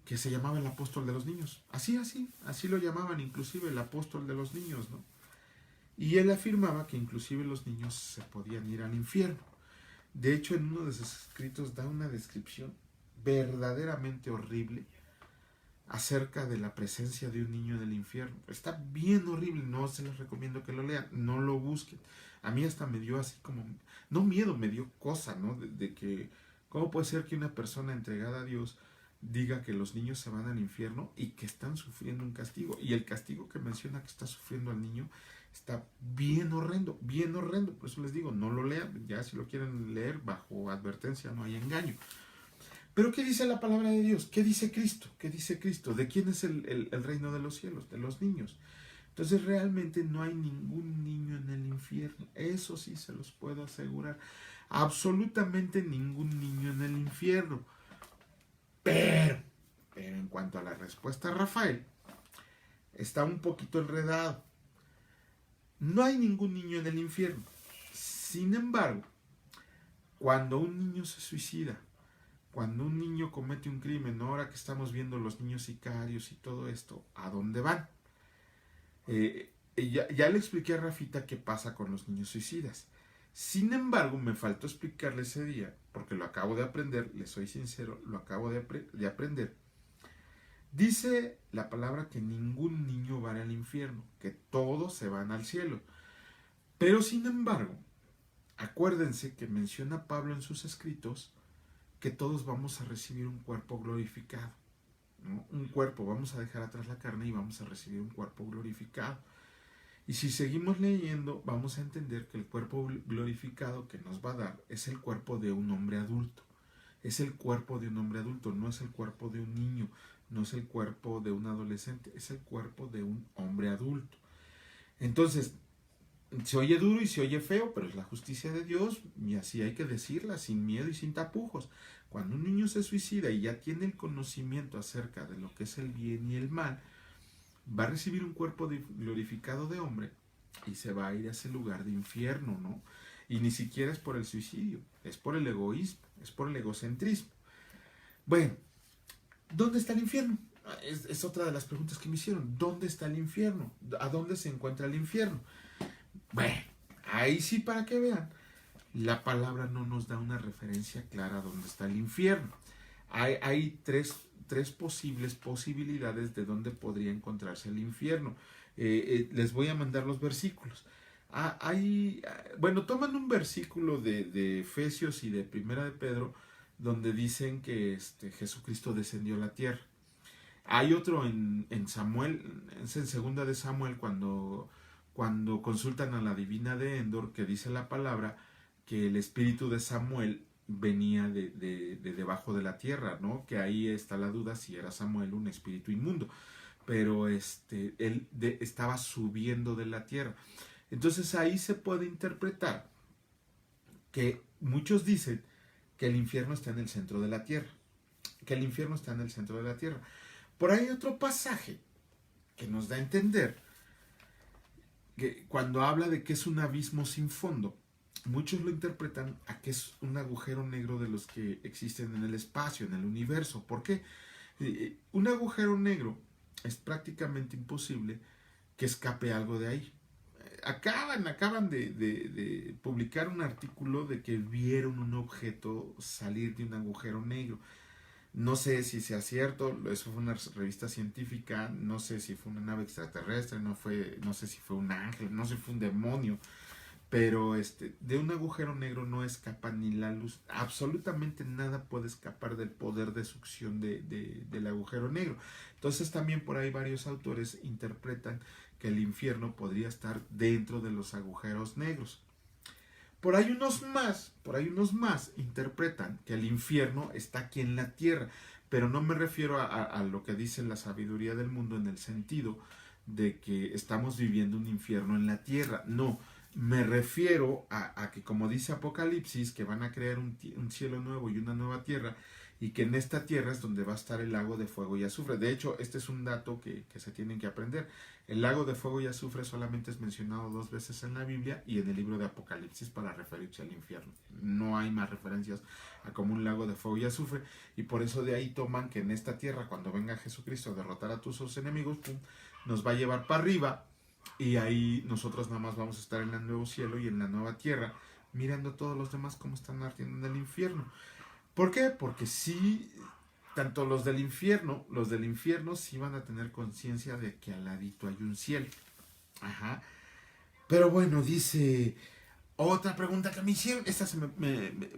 que se llamaba el apóstol de los niños. Así lo llamaban inclusive el apóstol de los niños, ¿no? Y él afirmaba que inclusive los niños se podían ir al infierno. De hecho, en uno de sus escritos da una descripción verdaderamente horrible acerca de la presencia de un niño en el infierno. Está bien horrible, no se les recomiendo que lo lean, no lo busquen. A mí hasta me dio así como, no miedo, me dio cosa, ¿no? De que, ¿cómo puede ser que una persona entregada a Dios diga que los niños se van al infierno y que están sufriendo un castigo? Y el castigo que menciona que está sufriendo el niño está bien horrendo, bien horrendo. Por eso les digo, no lo lean, ya si lo quieren leer bajo advertencia no hay engaño. Pero ¿qué dice la palabra de Dios? ¿Qué dice Cristo? ¿Qué dice Cristo? ¿De quién es el reino de los cielos? De los niños. Entonces realmente no hay ningún niño en el infierno. Eso sí se los puedo asegurar. Absolutamente ningún niño en el infierno. Pero en cuanto a la respuesta, Rafael, está un poquito enredado. No hay ningún niño en el infierno. Sin embargo, cuando un niño se suicida, cuando un niño comete un crimen, ahora que estamos viendo los niños sicarios y todo esto, ¿a dónde van? Ya le expliqué a Rafita qué pasa con los niños suicidas. Sin embargo, me faltó explicarle ese día, porque lo acabo de aprender, le soy sincero, lo acabo de aprender. Dice la palabra que ningún niño va al infierno, que todos se van al cielo. Pero sin embargo, acuérdense que menciona Pablo en sus escritos que todos vamos a recibir un cuerpo glorificado, ¿no? Un cuerpo, vamos a dejar atrás la carne y vamos a recibir un cuerpo glorificado. Y si seguimos leyendo, vamos a entender que el cuerpo glorificado que nos va a dar es el cuerpo de un hombre adulto. Es el cuerpo de un hombre adulto, no es el cuerpo de un niño, no es el cuerpo de un adolescente, es el cuerpo de un hombre adulto. Entonces, se oye duro y se oye feo, pero es la justicia de Dios y así hay que decirla, sin miedo y sin tapujos. Cuando un niño se suicida y ya tiene el conocimiento acerca de lo que es el bien y el mal, va a recibir un cuerpo glorificado de hombre y se va a ir a ese lugar de infierno, ¿no? Y ni siquiera es por el suicidio, es por el egoísmo, es por el egocentrismo. Bueno, ¿dónde está el infierno? Es otra de las preguntas que me hicieron. ¿Dónde está el infierno? ¿A dónde se encuentra el infierno? Bueno, ahí sí, para que vean, la palabra no nos da una referencia clara a dónde está el infierno. Hay tres posibilidades de dónde podría encontrarse el infierno. Les voy a mandar los versículos. Bueno, toman un versículo de Efesios y de Primera de Pedro, donde dicen que Jesucristo descendió a la tierra. Hay otro en Samuel, es en Segunda de Samuel, cuando consultan a la divina de Endor, que dice la palabra que el espíritu de Samuel venía de debajo de la tierra, ¿no? Que ahí está la duda si era Samuel un espíritu inmundo, pero él estaba subiendo de la tierra. Entonces ahí se puede interpretar que muchos dicen que el infierno está en el centro de la tierra, que el infierno está en el centro de la tierra. Por ahí hay otro pasaje que nos da a entender que cuando habla de que es un abismo sin fondo, muchos lo interpretan a que es un agujero negro de los que existen en el espacio, en el universo. ¿Por qué? Un agujero negro es prácticamente imposible que escape algo de ahí. Acaban de publicar un artículo de que vieron un objeto salir de un agujero negro. No sé si sea cierto, eso fue una revista científica, no sé si fue una nave extraterrestre, no sé si fue un ángel, no sé si fue un demonio, pero de un agujero negro no escapa ni la luz, absolutamente nada puede escapar del poder de succión del agujero negro. Entonces también por ahí varios autores interpretan que el infierno podría estar dentro de los agujeros negros. Por ahí unos más interpretan que el infierno está aquí en la tierra, pero no me refiero a lo que dice la sabiduría del mundo en el sentido de que estamos viviendo un infierno en la tierra. No, me refiero a que, como dice Apocalipsis, que van a crear un cielo nuevo y una nueva tierra, y que en esta tierra es donde va a estar el lago de fuego y azufre. De hecho, este es un dato que se tienen que aprender. El lago de fuego y azufre solamente es mencionado 2 veces en la Biblia y en el libro de Apocalipsis para referirse al infierno. No hay más referencias a como un lago de fuego y azufre, y por eso de ahí toman que en esta tierra, cuando venga Jesucristo a derrotar a tus enemigos, pum, nos va a llevar para arriba, y ahí nosotros nada más vamos a estar en el nuevo cielo y en la nueva tierra, mirando a todos los demás cómo están ardiendo en el infierno. ¿Por qué? Porque sí, tanto los del infierno sí van a tener conciencia de que al ladito hay un cielo. Ajá. Pero bueno, dice, otra pregunta que me hicieron, esta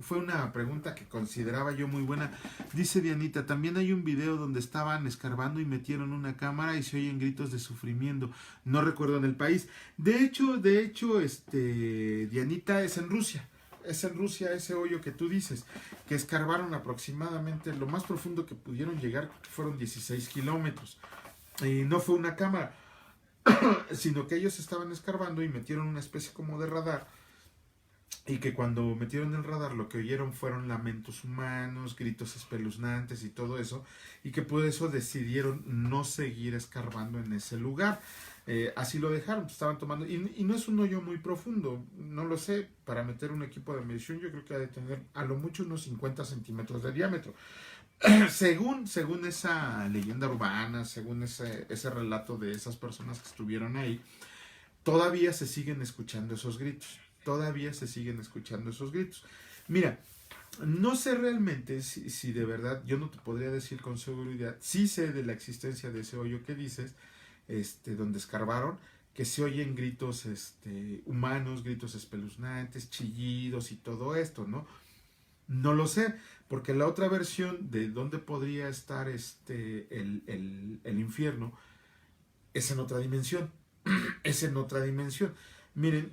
fue una pregunta que consideraba yo muy buena. Dice Dianita, también hay un video donde estaban escarbando y metieron una cámara y se oyen gritos de sufrimiento. No recuerdo en el país. De hecho, Dianita, es en Rusia. Es en Rusia ese hoyo que tú dices, que escarbaron aproximadamente, lo más profundo que pudieron llegar fueron 16 kilómetros. Y no fue una cámara, sino que ellos estaban escarbando y metieron una especie como de radar, y que cuando metieron el radar lo que oyeron fueron lamentos humanos, gritos espeluznantes y todo eso, y que por eso decidieron no seguir escarbando en ese lugar. Así lo dejaron, estaban tomando, y no es un hoyo muy profundo, no lo sé, para meter un equipo de medición yo creo que ha de tener a lo mucho unos 50 centímetros de diámetro. según esa leyenda urbana, según ese relato de esas personas que estuvieron ahí, todavía se siguen escuchando esos gritos. Todavía se siguen escuchando esos gritos. Mira, no sé realmente si de verdad, yo no te podría decir con seguridad, sí sé de la existencia de ese hoyo que dices, donde escarbaron, que se oyen gritos humanos, gritos espeluznantes, chillidos y todo esto, ¿no? No lo sé, porque la otra versión de dónde podría estar el infierno es en otra dimensión. Es en otra dimensión. Miren,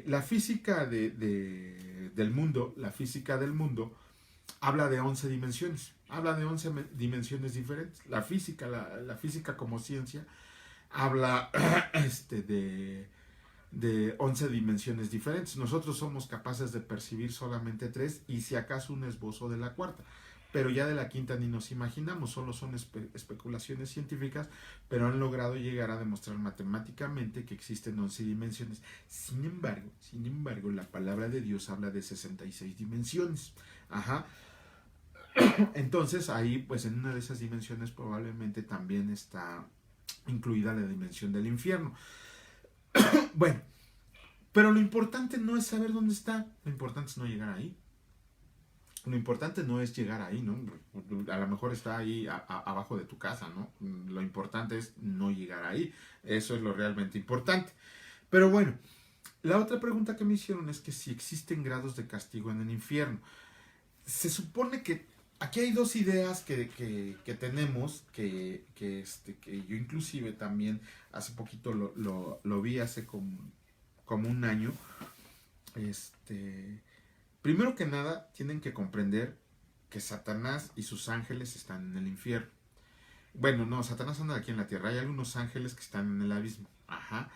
la física del mundo, habla de 11 dimensiones. Habla de 11 dimensiones diferentes. La física como ciencia habla de 11 dimensiones diferentes. Nosotros somos capaces de percibir solamente 3 y si acaso un esbozo de la cuarta. Pero ya de la quinta ni nos imaginamos, solo son especulaciones científicas, pero han logrado llegar a demostrar matemáticamente que existen 11 dimensiones. Sin embargo, la palabra de Dios habla de 66 dimensiones. Ajá. Entonces ahí, pues en una de esas dimensiones probablemente también está incluida la dimensión del infierno. Bueno, pero lo importante no es saber dónde está, lo importante es no llegar ahí. Lo importante no es llegar ahí, ¿no? A lo mejor está ahí abajo de tu casa, ¿no? Lo importante es no llegar ahí. Eso es lo realmente importante. Pero bueno, la otra pregunta que me hicieron es que si existen grados de castigo en el infierno. Se supone que aquí hay dos ideas que tenemos, que yo inclusive también hace poquito lo vi hace como un año. Primero que nada, tienen que comprender que Satanás y sus ángeles están en el infierno. Bueno, no, Satanás anda aquí en la tierra. Hay algunos ángeles que están en el abismo. Ajá.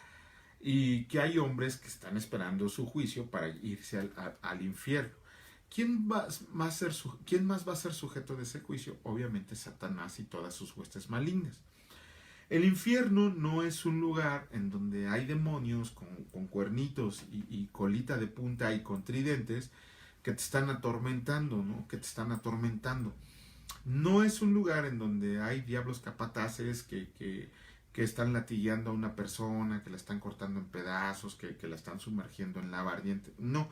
Y que hay hombres que están esperando su juicio para irse al infierno. ¿Quién más va a ser sujeto de ese juicio? Obviamente Satanás y todas sus huestes malignas. El infierno no es un lugar en donde hay demonios con cuernitos y colita de punta y con tridentes que te están atormentando, ¿no? Que te están atormentando. No es un lugar en donde hay diablos capataces que están latillando a una persona, que la están cortando en pedazos, que la están sumergiendo en lava ardiente. No,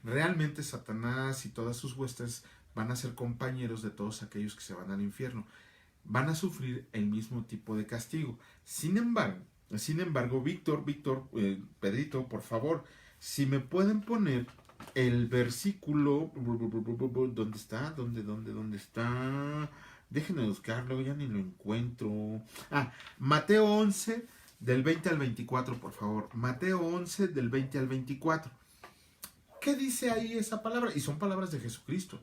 realmente Satanás y todas sus huestes van a ser compañeros de todos aquellos que se van al infierno. Van a sufrir el mismo tipo de castigo. Sin embargo, Víctor, Pedrito, por favor, si me pueden poner el versículo, ¿dónde está? ¿Dónde está? Déjenme buscarlo, ya ni lo encuentro. Mateo 11, del 20 al 24, por favor. Mateo 11, del 20 al 24. ¿Qué dice ahí esa palabra? Y son palabras de Jesucristo.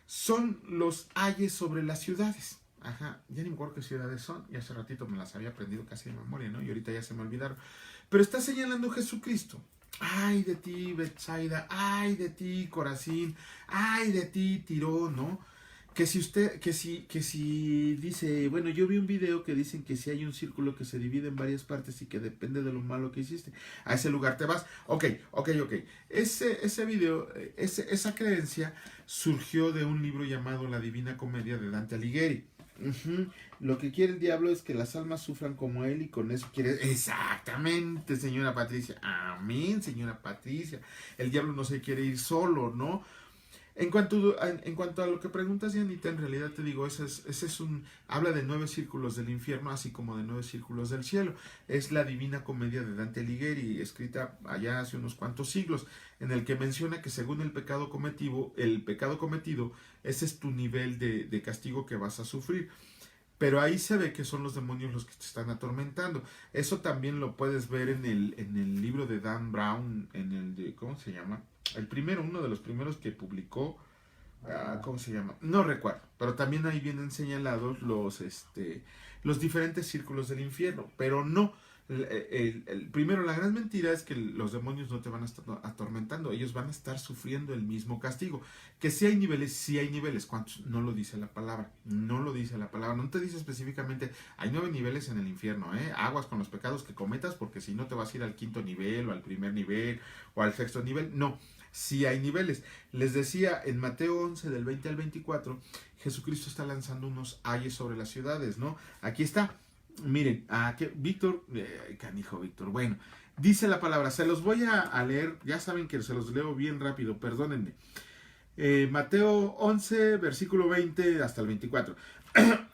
Son los ayes sobre las ciudades. Ajá, ya ni me acuerdo qué ciudades son, y hace ratito me las había aprendido casi de memoria, ¿no? Y ahorita ya se me olvidaron. Pero está señalando Jesucristo. Ay de ti, Betsaida, ay de ti, Corazín, ay de ti, Tiro, ¿no? que si dice, bueno, yo vi un video que dicen que si hay un círculo que se divide en varias partes y que depende de lo malo que hiciste, a ese lugar te vas. Ok. Ese video, esa creencia surgió de un libro llamado La Divina Comedia de Dante Alighieri. Ujú. Lo que quiere el diablo es que las almas sufran como él y con eso quiere... Exactamente, señora Patricia. Amén, señora Patricia. El diablo no se quiere ir solo, ¿no? En cuanto a lo que preguntas, Janita, en realidad te digo, habla de 9 círculos del infierno, así como de 9 círculos del cielo. Es la Divina Comedia de Dante Alighieri, escrita allá hace unos cuantos siglos, en el que menciona que según el pecado cometido, ese es tu nivel de castigo que vas a sufrir. Pero ahí se ve que son los demonios los que te están atormentando. Eso también lo puedes ver en el libro de Dan Brown, ¿cómo se llama? Uno de los primeros que publicó, ¿cómo se llama? No recuerdo, pero también ahí vienen señalados los diferentes círculos del infierno, pero no. Primero, la gran mentira es que los demonios no te van a estar atormentando, ellos van a estar sufriendo el mismo castigo. Que si hay niveles, ¿cuántos? No lo dice la palabra, no te dice específicamente, hay 9 niveles en el infierno, aguas con los pecados que cometas, porque si no te vas a ir al 5.º nivel, o al 1.er nivel, o al 6.º nivel, no. Sí hay niveles. Les decía, en Mateo 11, del 20 al 24, Jesucristo está lanzando unos ayes sobre las ciudades, ¿no? Aquí está. Miren, Víctor, canijo Víctor, bueno, dice la palabra, se los voy a leer, ya saben que se los leo bien rápido, perdónenme. Mateo 11, versículo 20 hasta el 24.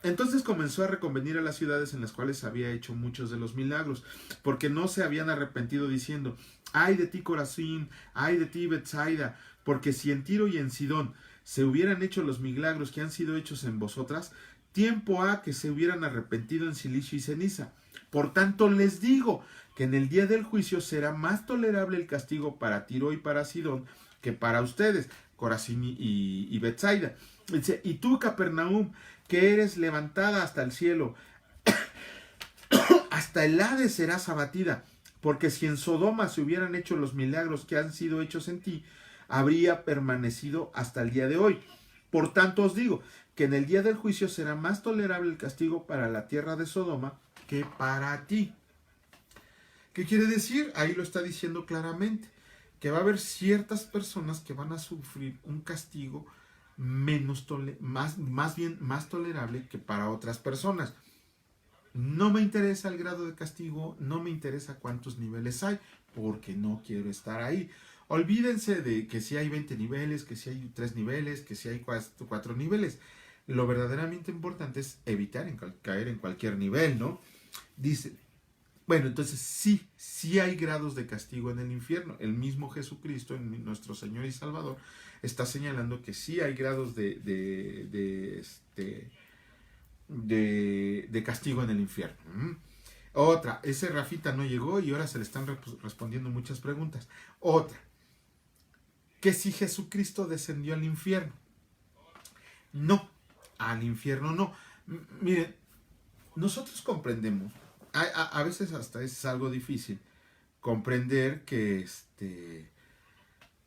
Entonces comenzó a reconvenir a las ciudades en las cuales había hecho muchos de los milagros, porque no se habían arrepentido, diciendo, ay de ti Corazín, ay de ti Betsaida, porque si en Tiro y en Sidón se hubieran hecho los milagros que han sido hechos en vosotras, tiempo ha que se hubieran arrepentido en silicio y ceniza. Por tanto les digo que en el día del juicio será más tolerable el castigo para Tiro y para Sidón que para ustedes, Corazín y Betsaida. Dice, y tú, Capernaum, que eres levantada hasta el cielo, hasta el Hades serás abatida, porque si en Sodoma se hubieran hecho los milagros que han sido hechos en ti, habría permanecido hasta el día de hoy. Por tanto os digo que en el día del juicio será más tolerable el castigo para la tierra de Sodoma que para ti. ¿Qué quiere decir? Ahí lo está diciendo claramente, que va a haber ciertas personas que van a sufrir un castigo más tolerable que para otras personas. No me interesa el grado de castigo, no me interesa cuántos niveles hay, porque no quiero estar ahí. Olvídense de que si hay 20 niveles, que si hay 3 niveles, que si hay 4 niveles. Lo verdaderamente importante es evitar caer en cualquier nivel, ¿no? Dice, bueno, entonces sí hay grados de castigo en el infierno. El mismo Jesucristo, nuestro Señor y Salvador, está señalando que sí hay grados de castigo en el infierno. Otra, ese Rafita no llegó y ahora se le están respondiendo muchas preguntas. Otra, que si Jesucristo descendió al infierno. No, al infierno no. Miren, nosotros comprendemos, a veces hasta es algo difícil comprender que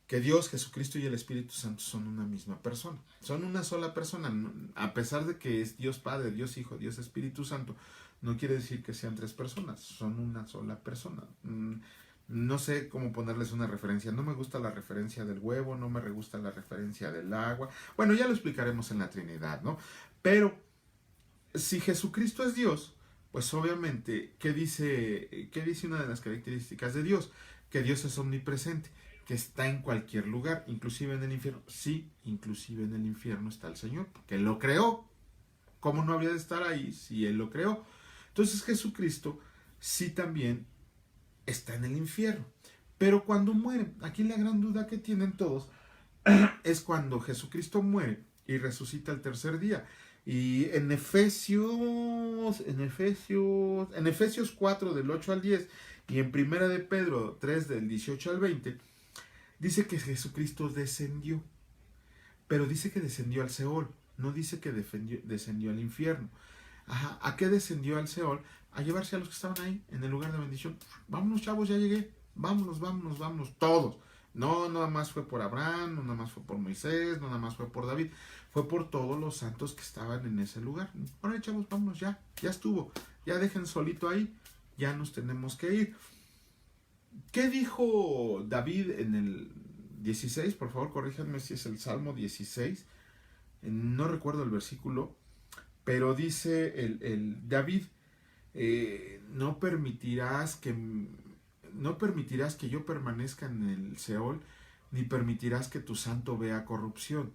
Dios, Jesucristo y el Espíritu Santo son una misma persona, son una sola persona, a pesar de que es Dios Padre, Dios Hijo, Dios Espíritu Santo, no quiere decir que sean 3 personas, son una sola persona. No sé cómo ponerles una referencia, no me gusta la referencia del huevo, no me gusta la referencia del agua, bueno, ya lo explicaremos en la Trinidad, ¿no? Pero si Jesucristo es Dios, pues obviamente, ¿qué dice una de las características de Dios? Que Dios es omnipresente, que está en cualquier lugar, inclusive en el infierno. Sí, inclusive en el infierno está el Señor, porque Él lo creó. ¿Cómo no habría de estar ahí si Él lo creó? Entonces Jesucristo sí también está en el infierno. Pero cuando muere, aquí la gran duda que tienen todos es cuando Jesucristo muere y resucita el tercer día. Y en Efesios 4 del 8 al 10 y en Primera de Pedro 3 del 18 al 20 dice que Jesucristo descendió, pero dice que descendió al Seol, no dice que descendió al infierno. Ajá, ¿a qué descendió al Seol? A llevarse a los que estaban ahí en el lugar de bendición. Vámonos, chavos, ya llegué. Vámonos, todos. No nada más fue por Abraham, no nada más fue por Moisés, no nada más fue por David, fue por todos los santos que estaban en ese lugar. Bueno, chavos, vámonos ya, ya estuvo, ya dejen solito ahí, ya nos tenemos que ir. ¿Qué dijo David en el 16? Por favor, corríjanme si es el Salmo 16. No recuerdo el versículo, pero dice el David, no permitirás que yo permanezca en el Seol, ni permitirás que tu santo vea corrupción.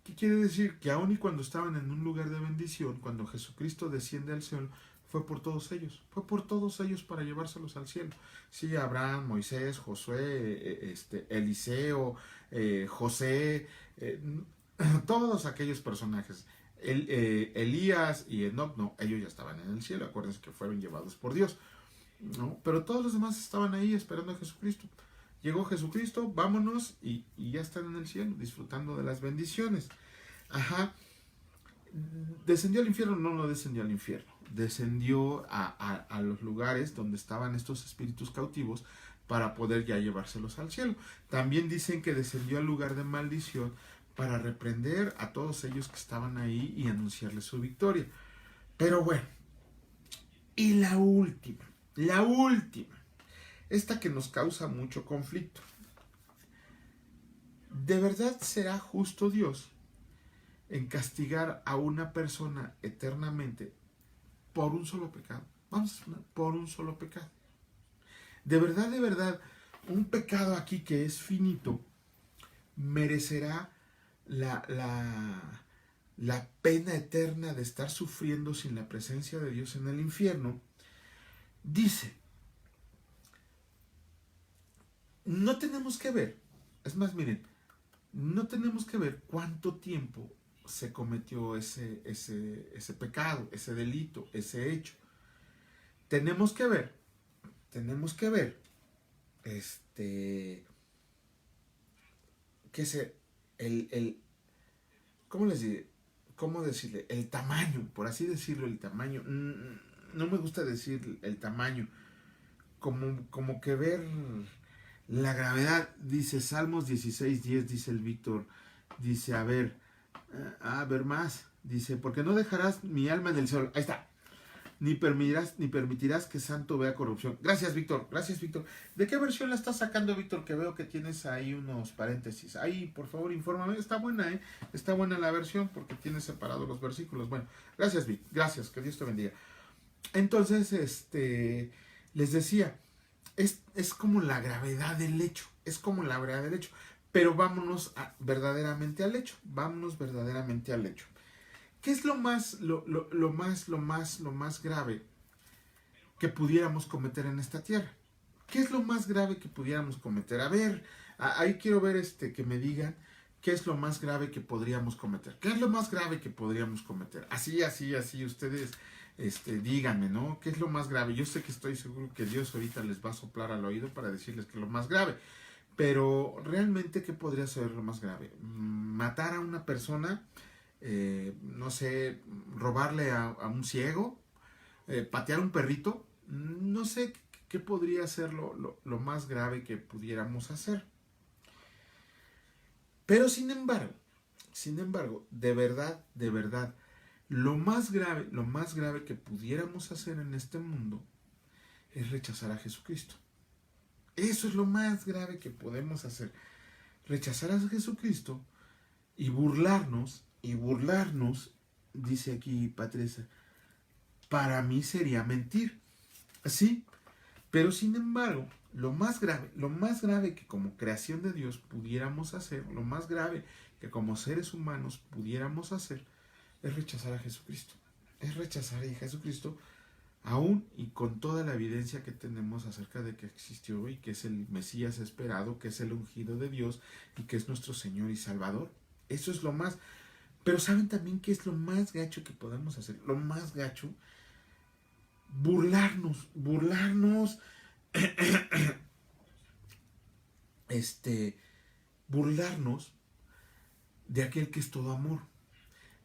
¿Qué quiere decir? Que aun y cuando estaban en un lugar de bendición, cuando Jesucristo desciende al Seol, fue por todos ellos para llevárselos al cielo. Sí, Abraham, Moisés, Josué, Eliseo, José, todos aquellos personajes. Elías y Enoc, no, ellos ya estaban en el cielo, acuérdense que fueron llevados por Dios, ¿no? Pero todos los demás estaban ahí esperando a Jesucristo. Llegó Jesucristo, vámonos, y ya están en el cielo, disfrutando de las bendiciones. Ajá. ¿Descendió al infierno? No, no descendió al infierno. Descendió a los lugares donde estaban estos espíritus cautivos para poder ya llevárselos al cielo. También dicen que descendió al lugar de maldición para reprender a todos ellos que estaban ahí y anunciarles su victoria. Pero bueno, y la última, esta que nos causa mucho conflicto. ¿De verdad será justo Dios en castigar a una persona eternamente por un solo pecado? Vamos a poner, por un solo pecado. De verdad, un pecado aquí que es finito merecerá la pena eterna de estar sufriendo sin la presencia de Dios en el infierno. Dice, no tenemos que ver, es más, miren, no tenemos que ver cuánto tiempo se cometió ese pecado, ese delito, ese hecho. Tenemos que ver, que se, ¿cómo les diré? ¿Cómo decirle? El tamaño, por así decirlo, el tamaño. No me gusta decir el tamaño, como que ver la gravedad. Dice Salmos 16:10, dice el Víctor, dice, a ver más, dice, porque no dejarás mi alma en el sol, ahí está, ni permitirás que santo vea corrupción. Gracias, Víctor. ¿De qué versión la estás sacando, Víctor? Que veo que tienes ahí unos paréntesis. Ahí, por favor, infórmame. Está buena, está buena la versión porque tiene separados los versículos. Bueno, gracias, Vic, gracias, que Dios te bendiga. Entonces, les decía, es como la gravedad del hecho, pero vámonos verdaderamente al hecho, ¿Qué es lo más grave que pudiéramos cometer en esta tierra? ¿Qué es lo más grave que pudiéramos cometer? A ver, ahí quiero ver que me digan qué es lo más grave que podríamos cometer. ¿Qué es lo más grave que podríamos cometer? Así, ustedes díganme, ¿no? ¿Qué es lo más grave? Yo sé que estoy seguro que Dios ahorita les va a soplar al oído para decirles que es lo más grave. Pero realmente, ¿qué podría ser lo más grave? ¿Matar a una persona? No sé, robarle a un ciego, patear a un perrito, no sé qué podría ser lo más grave que pudiéramos hacer. Pero sin embargo, de verdad, lo más grave que pudiéramos hacer en este mundo es rechazar a Jesucristo. Eso es lo más grave que podemos hacer. Rechazar a Jesucristo y burlarnos, dice aquí Patricia, para mí sería mentir. Sí, pero sin embargo, lo más grave que como creación de Dios pudiéramos hacer, lo más grave que como seres humanos pudiéramos hacer, es rechazar a Jesucristo. Es rechazar a Jesucristo, aún y con toda la evidencia que tenemos acerca de que existió y que es el Mesías esperado, que es el ungido de Dios y que es nuestro Señor y Salvador. Eso es lo más. Pero ¿saben también qué es lo más gacho que podemos hacer? Lo más gacho, burlarnos burlarnos de aquel que es todo amor,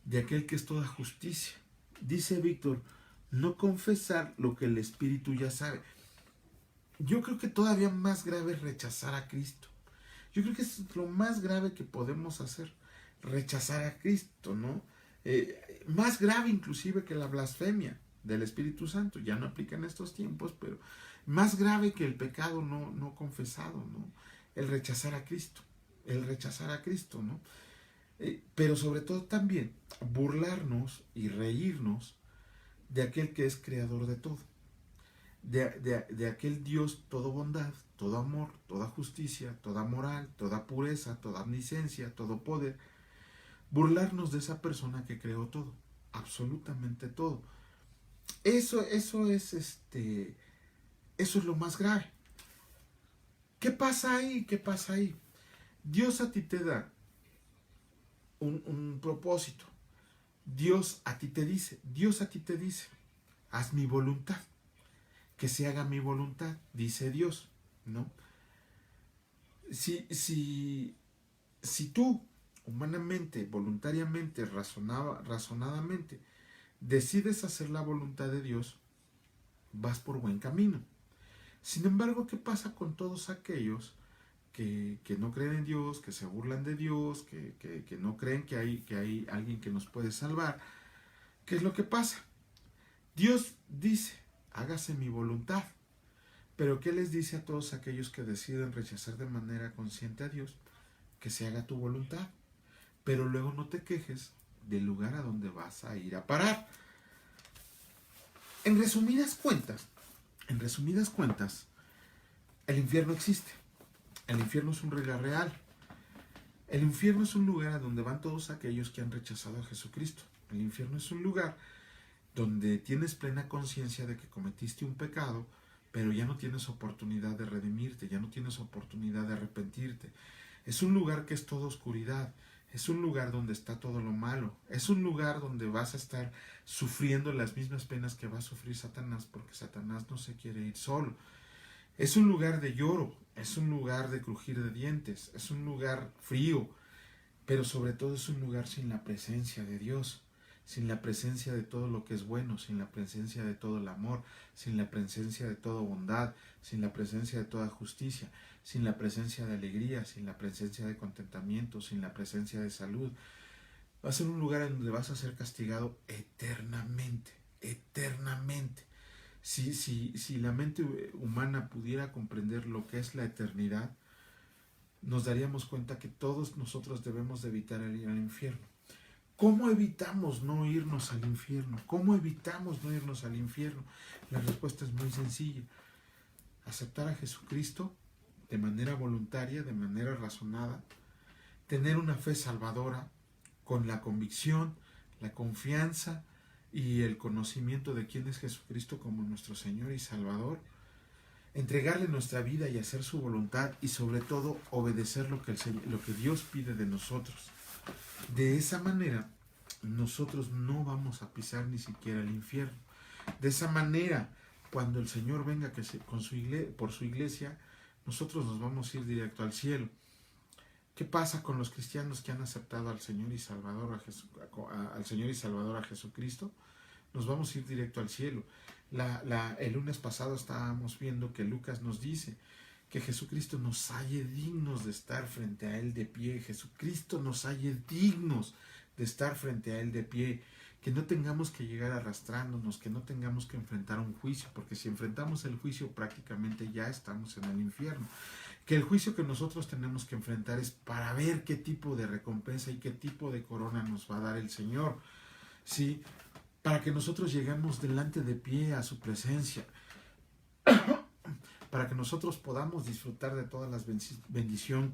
de aquel que es toda justicia. Dice Víctor, no confesar lo que el Espíritu ya sabe. Yo creo que todavía más grave es rechazar a Cristo. Yo creo que es lo más grave que podemos hacer, rechazar a Cristo, ¿no? Más grave inclusive que la blasfemia del Espíritu Santo, ya no aplica en estos tiempos, pero más grave que el pecado no confesado, ¿no? El rechazar a Cristo, ¿no? Pero sobre todo también burlarnos y reírnos de aquel que es creador de todo, de aquel Dios todo bondad, todo amor, toda justicia, toda moral, toda pureza, toda omnisciencia, todo poder. Burlarnos de esa persona que creó todo, absolutamente todo. Eso es lo más grave. ¿Qué pasa ahí? ¿Qué pasa ahí? Dios a ti te da un propósito. Dios a ti te dice, haz mi voluntad, que se haga mi voluntad, dice Dios, ¿no? Si tú humanamente, voluntariamente, razonadamente, decides hacer la voluntad de Dios, vas por buen camino. Sin embargo, ¿qué pasa con todos aquellos que no creen en Dios, que se burlan de Dios, que no creen que hay alguien que nos puede salvar? ¿Qué es lo que pasa? Dios dice, hágase mi voluntad. Pero ¿qué les dice a todos aquellos que deciden rechazar de manera consciente a Dios? Que se haga tu voluntad. Pero luego no te quejes del lugar a donde vas a ir a parar. En resumidas cuentas, el infierno existe. El infierno es un lugar real. El infierno es un lugar a donde van todos aquellos que han rechazado a Jesucristo. El infierno es un lugar donde tienes plena conciencia de que cometiste un pecado, pero ya no tienes oportunidad de redimirte, ya no tienes oportunidad de arrepentirte. Es un lugar que es toda oscuridad, es un lugar donde está todo lo malo, es un lugar donde vas a estar sufriendo las mismas penas que va a sufrir Satanás, porque Satanás no se quiere ir solo. Es un lugar de lloro, es un lugar de crujir de dientes, es un lugar frío, pero sobre todo es un lugar sin la presencia de Dios, sin la presencia de todo lo que es bueno, sin la presencia de todo el amor, sin la presencia de toda bondad, sin la presencia de toda justicia, sin la presencia de alegría, sin la presencia de contentamiento, sin la presencia de salud. Va a ser un lugar en donde vas a ser castigado eternamente, eternamente. Si la mente humana pudiera comprender lo que es la eternidad, nos daríamos cuenta que todos nosotros debemos de evitar el ir al infierno. ¿Cómo evitamos no irnos al infierno? ¿Cómo evitamos no irnos al infierno? La respuesta es muy sencilla. Aceptar a Jesucristo de manera voluntaria, de manera razonada, tener una fe salvadora con la convicción, la confianza y el conocimiento de quién es Jesucristo como nuestro Señor y Salvador, entregarle nuestra vida y hacer su voluntad y sobre todo obedecer lo que Dios pide de nosotros. De esa manera nosotros no vamos a pisar ni siquiera el infierno. De esa manera, cuando el Señor venga por su iglesia, nosotros nos vamos a ir directo al cielo. ¿Qué pasa con los cristianos que han aceptado al Señor y Salvador a Jesucristo? Nos vamos a ir directo al cielo. El lunes pasado estábamos viendo que Lucas nos dice que Jesucristo nos halle dignos de estar frente a Él de pie. Jesucristo nos halle dignos de estar frente a Él de pie. Que no tengamos que llegar arrastrándonos, que no tengamos que enfrentar un juicio, porque si enfrentamos el juicio prácticamente ya estamos en el infierno. Que el juicio que nosotros tenemos que enfrentar es para ver qué tipo de recompensa y qué tipo de corona nos va a dar el Señor. ¿Sí? Para que nosotros lleguemos delante de pie a su presencia, para que nosotros podamos disfrutar de todas las bendiciones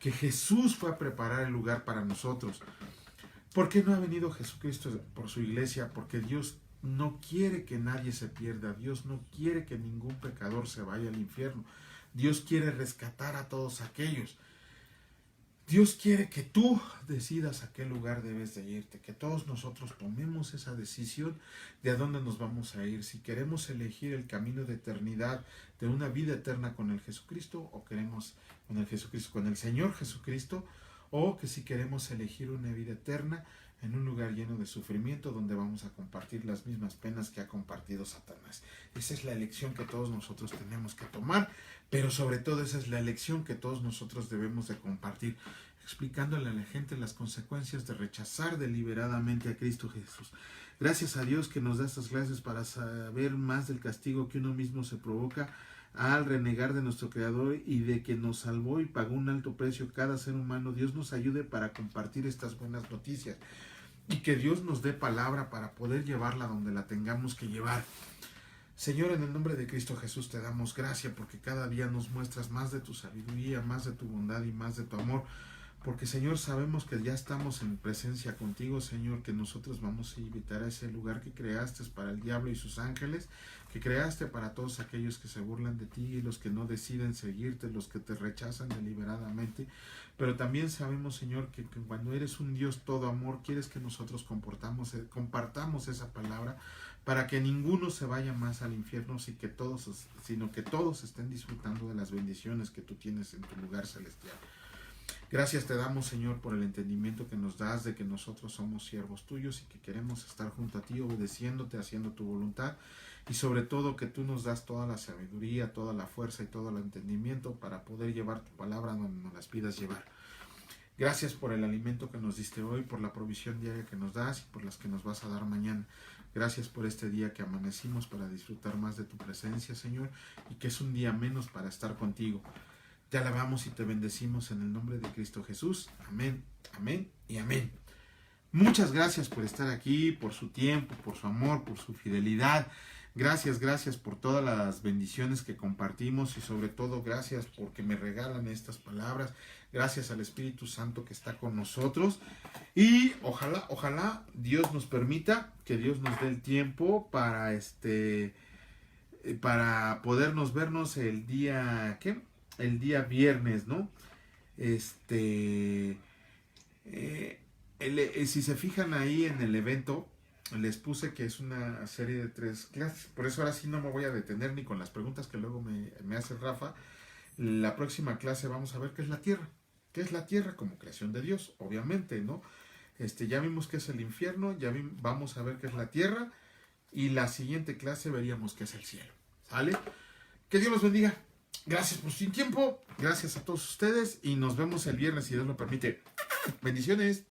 que Jesús fue a preparar el lugar para nosotros. ¿Por qué no ha venido Jesucristo por su iglesia? Porque Dios no quiere que nadie se pierda, Dios no quiere que ningún pecador se vaya al infierno, Dios quiere rescatar a todos aquellos. Dios quiere que tú decidas a qué lugar debes de irte, que todos nosotros tomemos esa decisión de a dónde nos vamos a ir, si queremos elegir el camino de eternidad, de una vida eterna con el Jesucristo, o queremos con el Señor Jesucristo, o que si queremos elegir una vida eterna en un lugar lleno de sufrimiento donde vamos a compartir las mismas penas que ha compartido Satanás. Esa es la elección que todos nosotros tenemos que tomar, pero sobre todo esa es la elección que todos nosotros debemos de compartir, explicándole a la gente las consecuencias de rechazar deliberadamente a Cristo Jesús. Gracias a Dios que nos da estas clases para saber más del castigo que uno mismo se provoca al renegar de nuestro Creador y de que nos salvó y pagó un alto precio cada ser humano. Dios nos ayude para compartir estas buenas noticias y que Dios nos dé palabra para poder llevarla donde la tengamos que llevar. Señor, en el nombre de Cristo Jesús te damos gracias porque cada día nos muestras más de tu sabiduría, más de tu bondad y más de tu amor. Porque, Señor, sabemos que ya estamos en presencia contigo, Señor, que nosotros vamos a invitar a ese lugar que creaste para el diablo y sus ángeles, que creaste para todos aquellos que se burlan de ti y los que no deciden seguirte, los que te rechazan deliberadamente. Pero también sabemos, Señor, que cuando eres un Dios todo amor, quieres que nosotros compartamos esa palabra para que ninguno se vaya más al infierno, sino que todos estén disfrutando de las bendiciones que tú tienes en tu lugar celestial. Gracias te damos, Señor, por el entendimiento que nos das de que nosotros somos siervos tuyos y que queremos estar junto a ti, obedeciéndote, haciendo tu voluntad, y sobre todo que tú nos das toda la sabiduría, toda la fuerza y todo el entendimiento para poder llevar tu palabra donde nos las pidas llevar. Gracias por el alimento que nos diste hoy, por la provisión diaria que nos das y por las que nos vas a dar mañana. Gracias por este día que amanecimos para disfrutar más de tu presencia, Señor, y que es un día menos para estar contigo. Te alabamos y te bendecimos en el nombre de Cristo Jesús. Amén, amén y amén. Muchas gracias por estar aquí, por su tiempo, por su amor, por su fidelidad. Gracias por todas las bendiciones que compartimos y sobre todo gracias porque me regalan estas palabras. Gracias al Espíritu Santo que está con nosotros. Y ojalá Dios nos permita, que Dios nos dé el tiempo para podernos vernos el día, el día viernes, ¿no? Si se fijan ahí en el evento, les puse que es una serie de 3 clases. Por eso ahora sí no me voy a detener ni con las preguntas que luego me hace Rafa. La próxima clase vamos a ver qué es la Tierra. ¿Qué es la Tierra? Como creación de Dios, obviamente, ¿no? Ya vimos qué es el infierno, vamos a ver qué es la Tierra. Y la siguiente clase veríamos qué es el cielo. ¿Sale? Que Dios los bendiga. Gracias por su tiempo, gracias a todos ustedes y nos vemos el viernes si Dios lo permite. Bendiciones.